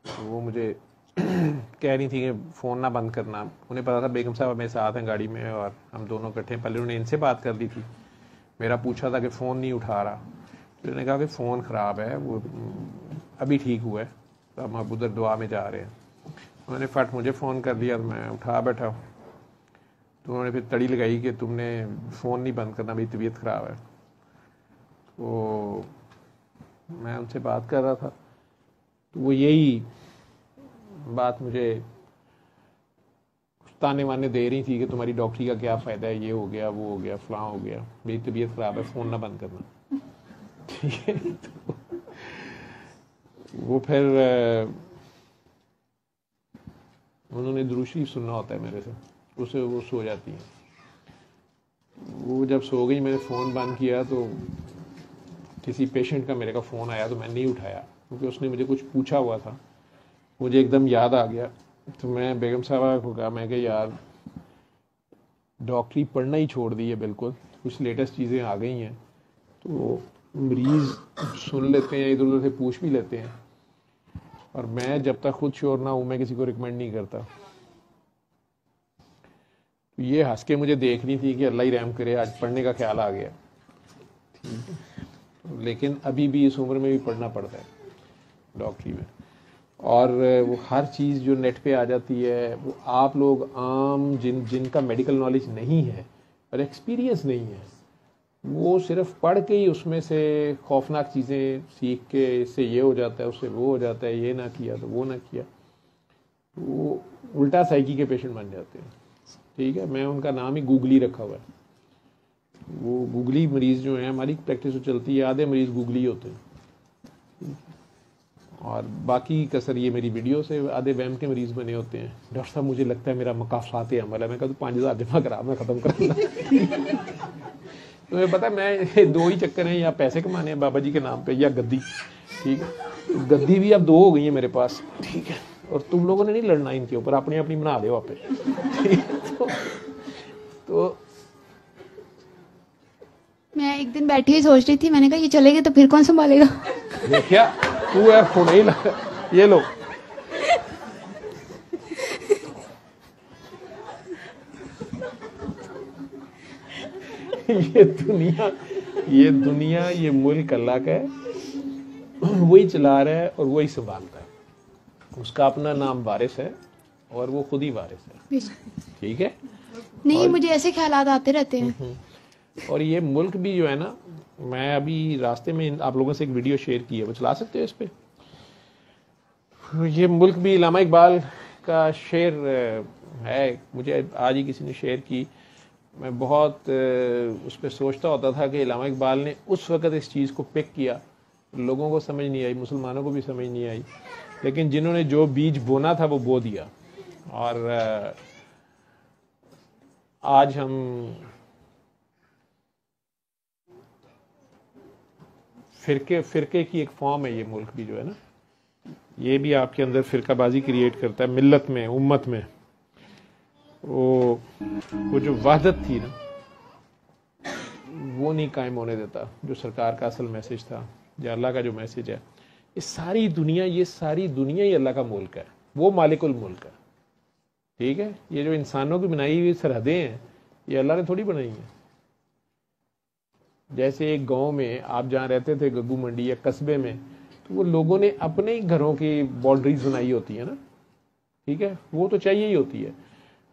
Speaker 1: तो वो मुझे कह रही थी कि फ़ोन ना बंद करना। उन्हें पता था बेगम साहब मेरे साथ हैं गाड़ी में और हम दोनों इकट्ठे हैं। पहले उन्होंने इनसे बात कर ली थी, मेरा पूछा था कि फ़ोन नहीं उठा रहा, तो उन्होंने कहा कि फ़ोन ख़राब है, वो अभी ठीक हुआ है, तो हम अब उधर दुआ में जा रहे हैं। उन्होंने फट मुझे फ़ोन कर दिया, तो मैं उठा बैठा। तो उन्होंने फिर तड़ी लगाई कि तुमने फ़ोन नहीं बंद करना, मेरी तबीयत ख़राब है। तो मैं उनसे बात कर रहा था, तो वो यही बात मुझे ताने वाने दे रही थी कि तुम्हारी डॉक्टरी का क्या फ़ायदा है, ये हो गया, वो हो गया, फलां हो गया, मेरी तबीयत ख़राब है, फ़ोन ना बंद करना। ठीक है, तो वो फिर उन्होंने दुरूद शरीफ सुनना होता है मेरे से, उससे वो सो जाती हैं। वो जब सो गई, मैंने फ़ोन बंद किया तो किसी पेशेंट का मेरे का फ़ोन आया, तो मैंने नहीं उठाया क्योंकि उसने मुझे कुछ पूछा हुआ था। मुझे एकदम याद आ गया, तो मैं बेगम साहबा को कहा, मैं कि यार डॉक्टरी पढ़ना ही छोड़ दी है बिल्कुल, कुछ लेटेस्ट चीज़ें आ गई हैं, तो मरीज़ सुन लेते हैं, इधर उधर से पूछ भी लेते हैं, और मैं जब तक खुद श्योर ना हूँ मैं किसी को रिकमेंड नहीं करता। तो ये हंस के मुझे देख रही थी कि अल्लाह ही रहम करे, आज पढ़ने का ख्याल आ गया। ठीक है, लेकिन अभी भी इस उम्र में भी पढ़ना पड़ता है डॉक्टरी में। और वो हर चीज़ जो नेट पे आ जाती है, वो आप लोग आम जिनका मेडिकल नॉलेज नहीं है और एक्सपीरियंस नहीं है, वो सिर्फ पढ़ के ही उसमें से खौफनाक चीज़ें सीख के, इससे ये हो जाता है, उससे वो हो जाता है, ये ना किया तो वो ना किया, वो उल्टा साइकी के पेशेंट बन जाते हैं। ठीक है, मैं उनका नाम ही गूगली रखा हुआ है। वो गूगली मरीज़ जो हैं, हमारी प्रैक्टिस जो चलती है, आधे मरीज़ गूगली होते हैं और बाकी कसर ये मेरी वीडियो से आधे वहम के मरीज़ बने होते हैं। डॉक्टर साहब मुझे लगता है मेरा मकाफात अमल है। मैं कहा तो 5000 जमा करा, मैं ख़त्म करूँगा। तुम्हें पता है मैं दो ही चक्कर हैं, या पैसे कमाने हैं बाबा जी के नाम पे, या गद्दी। ठीक है, तो गद्दी भी अब दो हो गई है मेरे पास। ठीक है, और तुम लोगों ने नहीं लड़ना इनके ऊपर, अपनी अपनी बना दो आप। ठीक है, तो
Speaker 2: मैं एक दिन बैठी हुई सोच रही थी, मैंने कहा ये चलेगी तो फिर कौन संभालेगा।
Speaker 1: देखिया तू है फोन ही लगा, ये लो। ये दुनिया ये मुल्क अल्लाह का है, वही चला रहा है और वही संभालता है। उसका अपना नाम वारिस है और वो खुद ही वारिस है। ठीक है,
Speaker 2: नहीं मुझे ऐसे ख्यालात आते रहते हैं।
Speaker 1: और ये मुल्क भी जो है ना, मैं अभी रास्ते में आप लोगों से एक वीडियो शेयर की है, वो चला सकते हो इस पे। ये मुल्क भी इलामा इकबाल का शेर है, मुझे आज ही किसी ने शेयर की। मैं बहुत उस पर सोचता होता था कि इलामा इकबाल ने उस वक़्त इस चीज़ को पिक किया, लोगों को समझ नहीं आई, मुसलमानों को भी समझ नहीं आई, लेकिन जिन्होंने जो बीज बोना था वो बो दिया। और आज हम फिरके की एक फॉर्म है ये मुल्क भी जो है ना, ये भी आपके अंदर फिरकाबाजी क्रिएट करता है, मिल्लत में, उम्मत में। वो जो वहदत थी ना, वो नहीं कायम होने देता, जो सरकार का असल मैसेज था, जो अल्लाह का जो मैसेज है। ये सारी दुनिया ही अल्लाह का मुल्क है, वो मालिकुल मुल्क है। ठीक है, ये जो इंसानों की बनाई हुई सरहदें हैं, ये अल्लाह ने थोड़ी बनाई हैं। जैसे एक गांव में आप जहाँ रहते थे, गग्गू मंडी या कस्बे में, तो वो लोगों ने अपने ही घरों की बाउंड्रीज बनाई होती है ना। ठीक है, वो तो चाहिए ही होती है।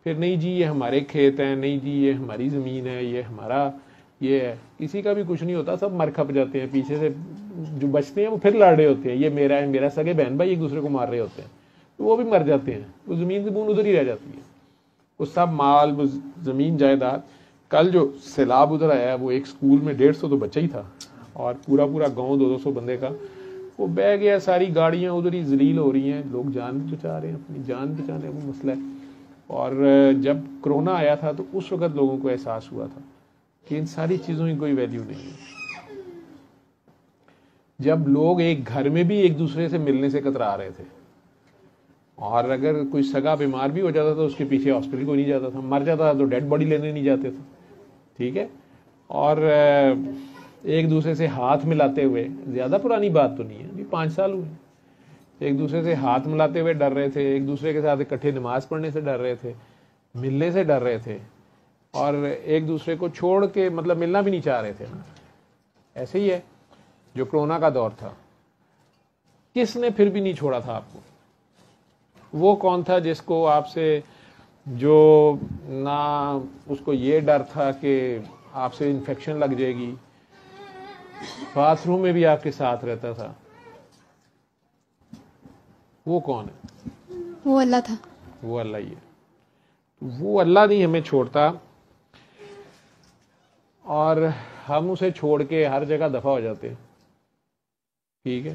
Speaker 1: फिर नहीं जी ये हमारे खेत हैं, नहीं जी ये हमारी ज़मीन है, ये हमारा ये है, किसी का भी कुछ नहीं होता, सब मर खप जाते हैं। पीछे से जो बचते हैं वो फिर लड़ रहे होते हैं, ये मेरा है, मेरा, सगे बहन भाई एक दूसरे को मार रहे होते हैं, तो वो भी मर जाते हैं। वो ज़मीन की बूंद उधर ही रह जाती है, वो सब माल, वो ज़मीन जायदाद। कल जो सैलाब उधर आया है, वो एक स्कूल में 150 तो बच्चा ही था, और पूरा गांव 200 बंदे का वो बह गया। सारी गाड़ियां उधर ही जलील हो रही हैं, लोग जान बचा रहे हैं, अपनी जान बचाने का मसला है। और जब कोरोना आया था तो उस वक़्त लोगों को एहसास हुआ था कि इन सारी चीज़ों की कोई वैल्यू नहीं है। जब लोग एक घर में भी एक दूसरे से मिलने से कतरा रहे थे, और अगर कोई सगा बीमार भी हो जाता था उसके पीछे हॉस्पिटल को नहीं जाता था, मर जाता था तो डेड बॉडी लेने नहीं जाते थे, ठीक है। और एक दूसरे से हाथ मिलाते हुए, ज़्यादा पुरानी बात तो नहीं है, अभी 5 साल हुए, एक दूसरे से हाथ मिलाते हुए डर रहे थे, एक दूसरे के साथ इकट्ठे नमाज पढ़ने से डर रहे थे, मिलने से डर रहे थे, और एक दूसरे को छोड़ के मतलब मिलना भी नहीं चाह रहे थे ना। ऐसे ही है जो कोरोना का दौर था, किसने फिर भी नहीं छोड़ा था आपको? वो कौन था जिसको आपसे, जो ना उसको ये डर था कि आपसे इन्फेक्शन लग जाएगी, बाथरूम में भी आपके साथ रहता था, वो कौन है?
Speaker 2: वो अल्लाह था।
Speaker 1: वो अल्लाह ही है। वो अल्लाह नहीं हमें छोड़ता, और हम उसे छोड़ के हर जगह दफा हो जाते हैं, ठीक है।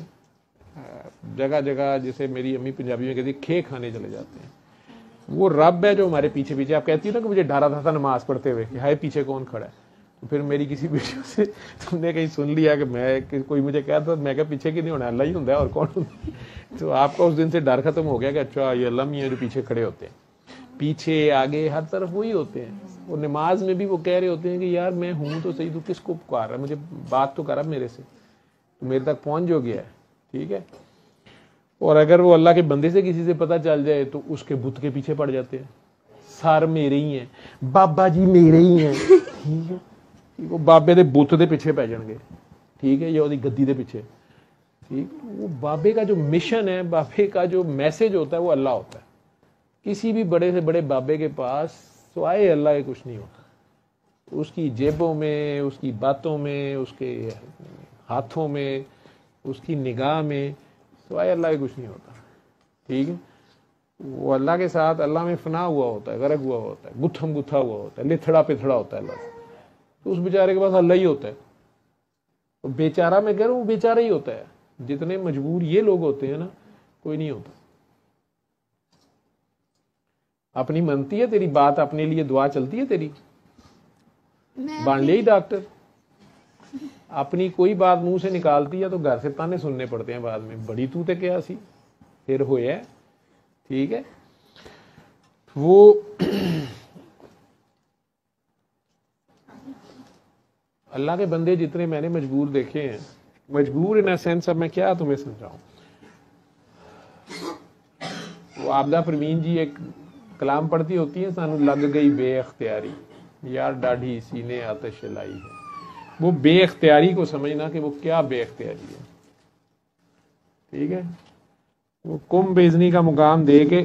Speaker 1: जगह जगह, जैसे मेरी अम्मी पंजाबी में कहती, खे खाने चले जाते हैं। वो रब है जो हमारे पीछे पीछे, आप कहती हो ना कि मुझे डरा था नमाज पढ़ते हुए कि हाय पीछे कौन खड़ा है, तो फिर मेरी किसी वीडियो से तुमने कहीं सुन लिया कि मैं, कोई मुझे कहता, मैं क्या पीछे की नहीं होना, अल्लाह ही होता है और कौन होता है। तो आपका उस दिन से डर खत्म हो गया कि अच्छा ये अल्लाह मियां जो पीछे खड़े होते हैं, पीछे आगे हर तरफ वही होते हैं। और नमाज में भी वो कह रहे होते हैं कि यार मैं हूं तो सही, तू किसको पुकार रहा है, मुझे बात तो कर मेरे से, तो मेरे तक पहुंच जो गया है, ठीक है। और अगर वो अल्लाह के बंदे से किसी से पता चल जाए तो उसके बुत के पीछे पड़ जाते हैं, सर मेरे ही हैं, बाबा जी मेरे ही हैं, ठीक है। वो बाबे दे बुत दे पीछे पै जाएंगे, ठीक है, या उसकी गद्दी दे पीछे, ठीक। वो बाबे का जो मिशन है, बाबे का जो मैसेज होता है वो अल्लाह होता है। किसी भी बड़े से बड़े बाबे के पास सिवाय अल्लाह के कुछ नहीं होता। उसकी जेबों में, उसकी बातों में, उसके हाथों में, उसकी निगाह में सिवाय अल्लाह के कुछ नहीं होता, ठीक है। वो अल्लाह के साथ, अल्लाह में फना हुआ होता है, गर्क हुआ होता है, गुत्थम गुत्था हुआ होता है, लिथड़ा पिथड़ा होता है अल्लाह से। तो उस बेचारे के पास अल्लाह ही होता है। तो बेचारा मैं कह रहा हूँ, वो बेचारा ही होता है। जितने मजबूर ये लोग होते हैं ना, कोई नहीं होता। अपनी मनती है तेरी बात, अपने लिए दुआ चलती है तेरी, बांध लिया ही डॉक्टर। अपनी कोई बात मुंह से निकालती है तो घर से ताने सुनने पड़ते हैं बाद में, बड़ी तू ते क्या सी फिर होया, ठीक है। वो अल्लाह के बंदे जितने मैंने मजबूर देखे हैं, मजबूर इन सेंस, अब मैं क्या तुम्हें समझाऊं। वो आबदा परवीन जी एक कलाम पढ़ती होती है, सानू लग गई बेअख्तियारी, यार डाढ़ी सीने आतिश लाई है। वो बेअख्तियारी को समझना कि वो क्या बेअख्तियारी है, ठीक है। वो कुम बेजनी का मुकाम दे के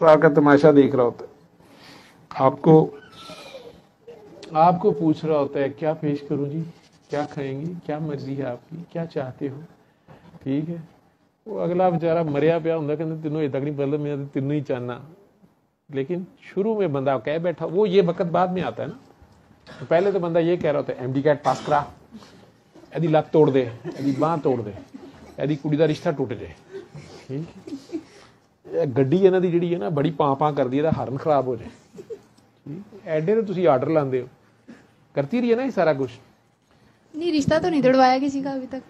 Speaker 1: का तमाशा देख रहा होता है, आपको पूछ रहा होता है क्या पेश करूं जी, क्या खाएंगी, क्या मर्जी है आपकी, क्या चाहते हो, ठीक है। वो अगला बेचारा मरिया पिया होंगे, कहते तेनों ये तक नहीं पता, मैं तेनों ही चाहना। लेकिन शुरू में बंदा कह बैठा, वो ये वक्त बाद में आता है ना, तो पहले तो बंदा ये कह रहा होता है MD कैट पास करा, यदि लत तोड़ दे, यदि बांह तोड़ दे, यदि कुड़ी का रिश्ता टूट जाए, ठीक। गड्डी इन्हां दी जिहड़ी है ना, बड़ी पां पां करदी है, हाਰਨ खराब हो जाए, एडे तो तुसीं आर्डर लांदे हो, करती रही है ना ये सारा कुछ।
Speaker 2: नहीं, रिश्ता तो नहीं तोड़वाया किसी का अभी तक,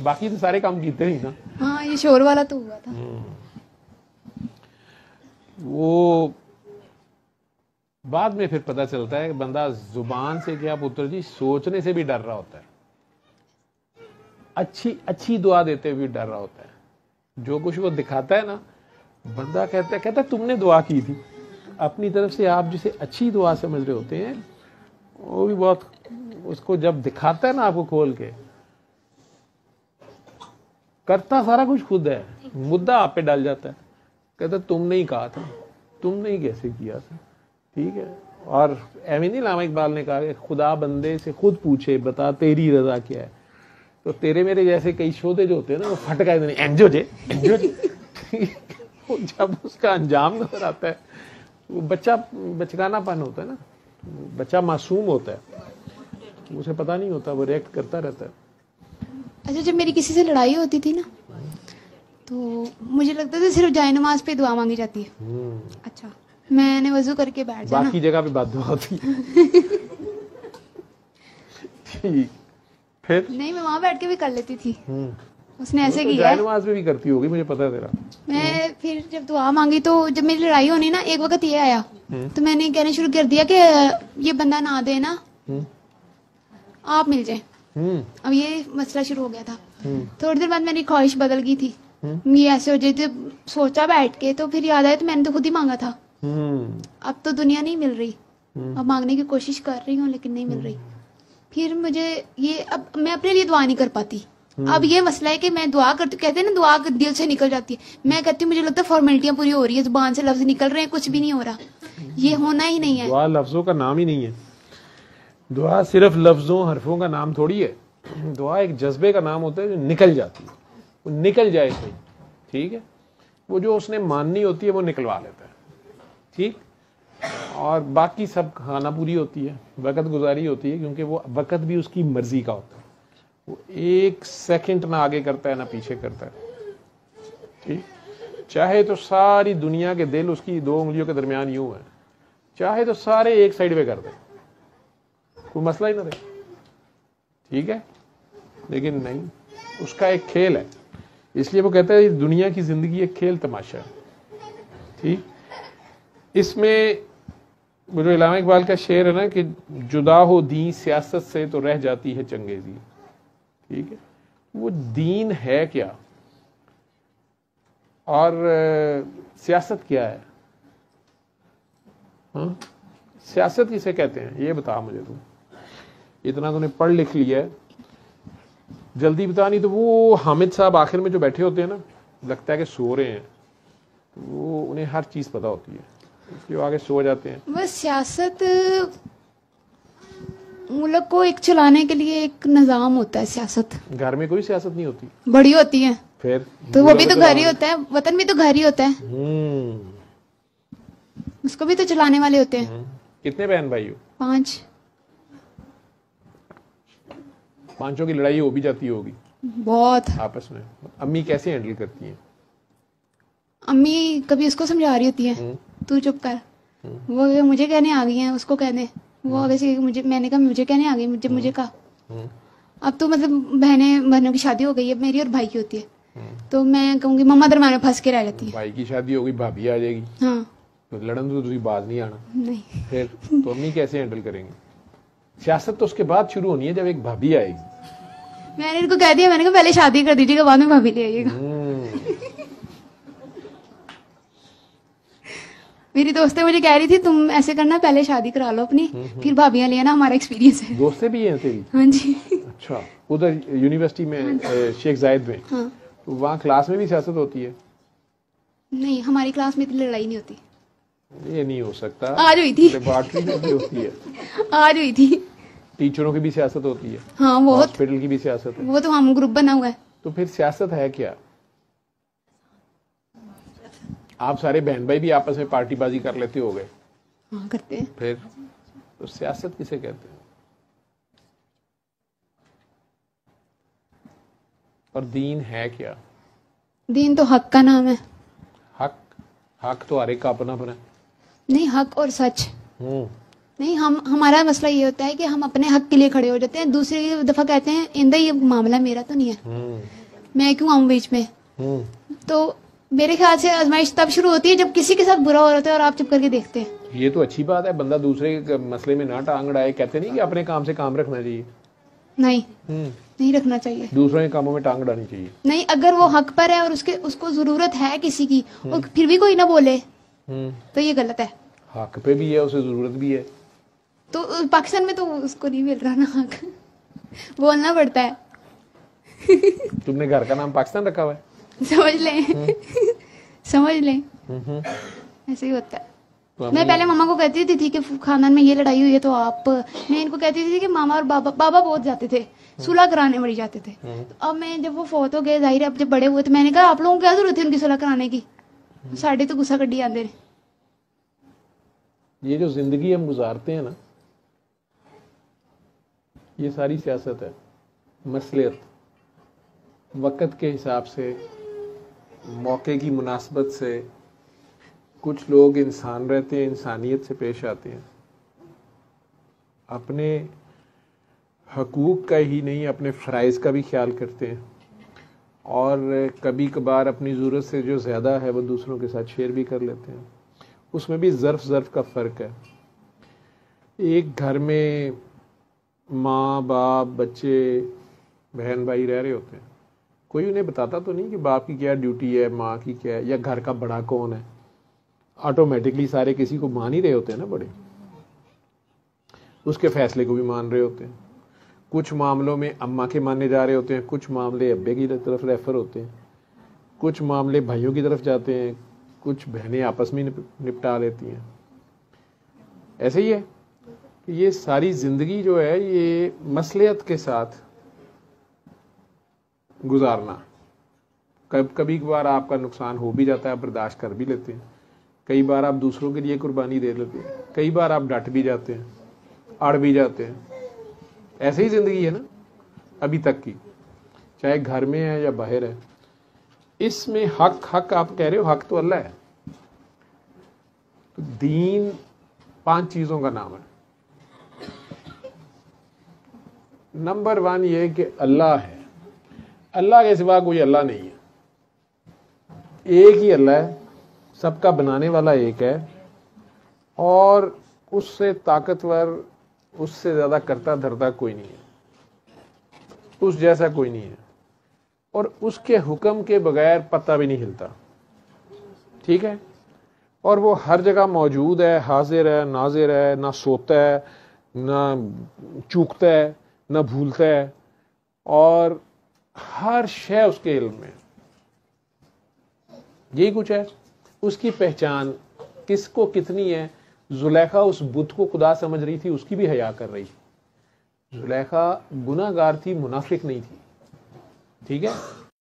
Speaker 1: बाकी तो सारे काम कीते ही ना।
Speaker 2: हाँ, ये शोर वाला तो हुआ था।
Speaker 1: वो बाद में फिर पता चलता है कि बंदा जुबान से क्या पुत्र जी, सोचने से भी डर रहा होता है, अच्छी दुआ देते हुए भी डर रहा होता है। जो कुछ वो दिखाता है ना, बंदा कहता है तुमने दुआ की थी, अपनी तरफ से आप जिसे अच्छी दुआ समझ रहे होते हैं, वो भी बहुत, उसको जब दिखाता है ना आपको खोल के, करता सारा कुछ खुद है, मुद्दा आप पे डाल जाता है, कहता तुमने ही कहा था, तुमने ही कैसे किया था, ठीक है। और एवं नहीं लामा इकबाल ने कहा कि खुदा बंदे से खुद पूछे बता तेरी रजा क्या है, तो तेरे मेरे जैसे कई शोधे जो होते हैं ना, वो फट गए एंजो जे जब उसका अंजाम नजर आता है, वो बचकानापन होता है ना, बच्चा मासूम होता है, उसे पता नहीं होता, वो रिएक्ट करता रहता है।
Speaker 2: अच्छा, जब मेरी किसी से लड़ाई होती थी ना, तो मुझे लगता था सिर्फ जाए नमाज पे दुआ मांगी जाती है। अच्छा, मैंने वजू करके बैठ जाना,
Speaker 1: बाकी जगह पे बात दुआ होती है। ठीक, फिर
Speaker 2: नहीं, मैं वहां बैठ के भी कर लेती थी, उसने ऐसे
Speaker 1: तो
Speaker 2: किया है।
Speaker 1: नमाज में भी करती होगी, मुझे पता है तेरा।
Speaker 2: मैं फिर जब दुआ मांगी तो जब मेरी लड़ाई होनी ना, एक वक्त ये आया तो मैंने कहना शुरू कर दिया कि ये बंदा ना दे ना, आप मिल जाए। अब ये मसला शुरू हो गया था। थोड़ी देर बाद मेरी ख्वाहिश बदल गई थी, ये ऐसे हो जाए। तो सोचा बैठ के, तो फिर याद आया तो मैंने तो खुद ही मांगा था। अब तो दुनिया नहीं मिल रही, अब मांगने की कोशिश कर रही हूँ लेकिन नहीं मिल रही। फिर मुझे ये, अब मैं अपने लिए दुआ नहीं कर पाती। अब ये मसला है कि मैं दुआ करती, कहते हैं ना दुआ दिल से निकल जाती है, मैं कहती हूँ मुझे लगता है फॉर्मेलिटियां पूरी हो रही है, जुबान से लफ्ज निकल रहे हैं, कुछ भी नहीं हो रहा। ये होना ही नहीं है।
Speaker 1: दुआ लफ्जों का नाम ही नहीं है। दुआ सिर्फ लफ्जों हरफों का नाम थोड़ी है। दुआ एक जज्बे का नाम होता है जो निकल जाती है, वो निकल जाए सही, ठीक है। वो जो उसने माननी होती है वो निकलवा लेता है, ठीक। और बाकी सब खाना पूरी होती है, वक़्त गुजारी होती है, क्योंकि वो वक़्त भी उसकी मर्जी का होता है। वो एक सेकंड ना आगे करता है ना पीछे करता है, ठीक। चाहे तो सारी दुनिया के दिल उसकी 2 उंगलियों के दरमियान यूं है, चाहे तो सारे एक साइड पे कर दे, कोई मसला ही ना रहे, ठीक है। लेकिन नहीं, उसका एक खेल है, इसलिए वो कहता है दुनिया की जिंदगी एक खेल तमाशा है, ठीक। इसमें वो जो इलामा इकबाल का शेर है ना कि जुदा हो दीन सियासत से तो रह जाती है चंगेजी, ठीक है। वो दीन है क्या और सियासत क्या है? हाँ, सियासत किसे कहते हैं ये बता मुझे तू। इतना तूने पढ़ लिख लिया है, जल्दी बता, नहीं तो वो हामिद साहब आखिर में जो बैठे होते हैं ना, लगता है कि सो रहे हैं, वो उन्हें हर चीज पता होती है, इसलिए वो आगे सो जाते हैं।
Speaker 2: बस सियासत मुल्क को एक चलाने के लिए एक निजाम होता है। सियासत
Speaker 1: घर में कोई सियासत नहीं होती,
Speaker 2: बड़ी होती है,
Speaker 1: फिर
Speaker 2: तो वो भी तो घर ही होता है, वतन भी तो घर ही होता है, उसको भी तो चलाने वाले होते हैं।
Speaker 1: कितने बहन भाई हो?
Speaker 2: 5।
Speaker 1: पांचों की लड़ाई हो भी जाती होगी
Speaker 2: बहुत
Speaker 1: आपस में। अम्मी कैसे हैंडल करती हैं?
Speaker 2: अम्मी कभी उसको समझा रही होती है, तू चुप कर, वो मुझे कहने आ गई हैं, उसको कह दे। वो वैसे मुझे, मैंने कहा मुझे कहने आ गई, मुझे कहा। अब तो मतलब बहनों की शादी हो गई है, मेरी और भाई की होती है, तो मैं कहूंगी मम्मा दरम्यान में फंस के रह जाती है।
Speaker 1: भाई की शादी हो गई, भाभी आ जाएगी,
Speaker 2: हाँ,
Speaker 1: तो लड़न तो तुझी बात नहीं आना,
Speaker 2: नहीं।
Speaker 1: फिर तो अम्मी कैसे हैंडल करेंगे? सियासत तो उसके बाद शुरू होनी है जब एक भाभी आएगी।
Speaker 2: मैंने इनको कह दिया, मैंने कहा पहले शादी कर दीजिएगा, बाद में भाभी ले आइएगा। मेरी दोस्तें मुझे कह रही थी तुम ऐसे करना, पहले शादी करा लो अपनी, फिर भाभियां ले आना, हमारा एक्सपीरियंस है।
Speaker 1: दोस्तें भी हैं तेरी?
Speaker 2: हाँ जी।
Speaker 1: अच्छा, उधर यूनिवर्सिटी में शेख जायद में,
Speaker 2: हाँ।
Speaker 1: तो वहाँ क्लास में भी सियासत होती है?
Speaker 2: नहीं, हमारी क्लास में इतनी लड़ाई नहीं होती।
Speaker 1: ये नहीं हो सकता।
Speaker 2: आज हुई थी,
Speaker 1: लेबोरेटरी में भी होती है,
Speaker 2: आज हुई थी।
Speaker 1: टीचरों की भी सियासत होती है,
Speaker 2: हाँ बहुत,
Speaker 1: हॉस्पिटल की भी सियासत है।
Speaker 2: वो तो हम ग्रुप बना हुआ है।
Speaker 1: तो फिर सियासत है क्या? आप सारे बहन भाई भी आपस में पार्टीबाजी कर लेते हो गए?
Speaker 2: हाँ करते हैं।
Speaker 1: फिर तो सियासत किसे कहते हैं? और दीन है क्या?
Speaker 2: दीन तो हक का नाम है।
Speaker 1: हक, हक तो हर एक का अपना अपना है।
Speaker 2: नहीं, हक और सच नहीं, हमारा मसला ये होता है कि हम अपने हक के लिए खड़े हो जाते हैं, दूसरी दफा कहते हैं इंदा ये मामला मेरा तो नहीं है, मैं क्यों आऊं बीच में। तो मेरे ख्याल से आजमाइश तब शुरू होती है जब किसी के साथ बुरा हो रहा है और आप चुप करके देखते हैं।
Speaker 1: ये तो अच्छी बात है, बंदा दूसरे के मसले में ना टांग अड़ाए। कहते नहीं कि अपने काम से काम रखना चाहिए?
Speaker 2: नहीं, नहीं रखना चाहिए।
Speaker 1: दूसरों के कामों में टांग अड़ानी चाहिए।
Speaker 2: नहीं, अगर वो हक पर है और उसको जरूरत है किसी की और फिर भी कोई ना बोले तो ये गलत है।
Speaker 1: हक पे भी है, उसे जरूरत भी है।
Speaker 2: तो पाकिस्तान में तो उसको नहीं मिल रहा ना हक, बोलना पड़ता है।
Speaker 1: तुमने घर का नाम पाकिस्तान रखा हुआ है?
Speaker 2: समझ लें, समझ लें, ऐसे ही होता है।
Speaker 1: तो
Speaker 2: मैं पहले मामा को कहती थी कि खानदान में ये लड़ाई हुई है तो आप, मैं इनको कहती थी कि मामा और बाबा बहुत जाते थे सुलह कराने, बड़ी जाते थे। तो अब मैं जब वो फोत हो गए, जाहिर है अब जब बड़े हुए तो मैंने कहा आप लोगों को क्या जरूरत है उनकी सुलह कराने की, साढ़े तो गुस्सा कड्डी आते हैं।
Speaker 1: ये जो जिंदगी हम गुजारते हैं ना, ये सारी सियासत है, मसलियत, वक़्त के हिसाब से, मौके की मुनासबत से। कुछ लोग इंसान रहते हैं, इंसानियत से पेश आते हैं, अपने हकूक़ का ही नहीं अपने फ़राइज़ का भी ख्याल करते हैं, और कभी कभार अपनी ज़रूरत से जो ज़्यादा है वो दूसरों के साथ शेयर भी कर लेते हैं। उसमें भी ज़र्फ़ का फ़र्क है। एक घर में माँ बाप बच्चे बहन भाई रह रहे होते हैं, कोई उन्हें बताता तो नहीं कि बाप की क्या ड्यूटी है, माँ की क्या है, या घर का बड़ा कौन है। ऑटोमेटिकली सारे किसी को मान ही रहे होते हैं ना, बड़े उसके फैसले को भी मान रहे होते हैं। कुछ मामलों में अम्मा के माने जा रहे होते हैं, कुछ मामले अब्बे की तरफ रेफर होते हैं, कुछ मामले भाइयों की तरफ जाते हैं, कुछ बहनें आपस में निपटा लेती हैं। ऐसे ही है, ये सारी ज़िंदगी जो है ये मसलियत के साथ गुजारना। कभी कभार आपका नुकसान हो भी जाता है, आप बर्दाश्त कर भी लेते हैं। कई बार आप दूसरों के लिए कुर्बानी दे लेते हैं, कई बार आप डट भी जाते हैं, अड़ भी जाते हैं। ऐसे ही ज़िंदगी है ना अभी तक की, चाहे घर में है या बाहर है। इसमें हक आप कह रहे हो, हक तो अल्लाह है। तो दीन 5 चीज़ों का नाम है। नंबर 1 ये कि अल्लाह है, अल्लाह के सिवा कोई अल्लाह नहीं है। एक ही अल्लाह है, सबका बनाने वाला एक है, और उससे ताकतवर, उससे ज़्यादा करता धरता कोई नहीं है, उस जैसा कोई नहीं है, और उसके हुक्म के बगैर पत्ता भी नहीं हिलता। ठीक है, और वो हर जगह मौजूद है, हाजिर है, नाजिर है, ना सोता है, ना चूकता है, ना भूलता है, और हर शय उसके इल्म में। यही कुछ है। उसकी पहचान किसको कितनी है, जुलेखा उस बुत को खुदा समझ रही थी, उसकी भी हया कर रही थी। जुलेखा गुनाहगार थी, मुनाफिक नहीं थी। ठीक है,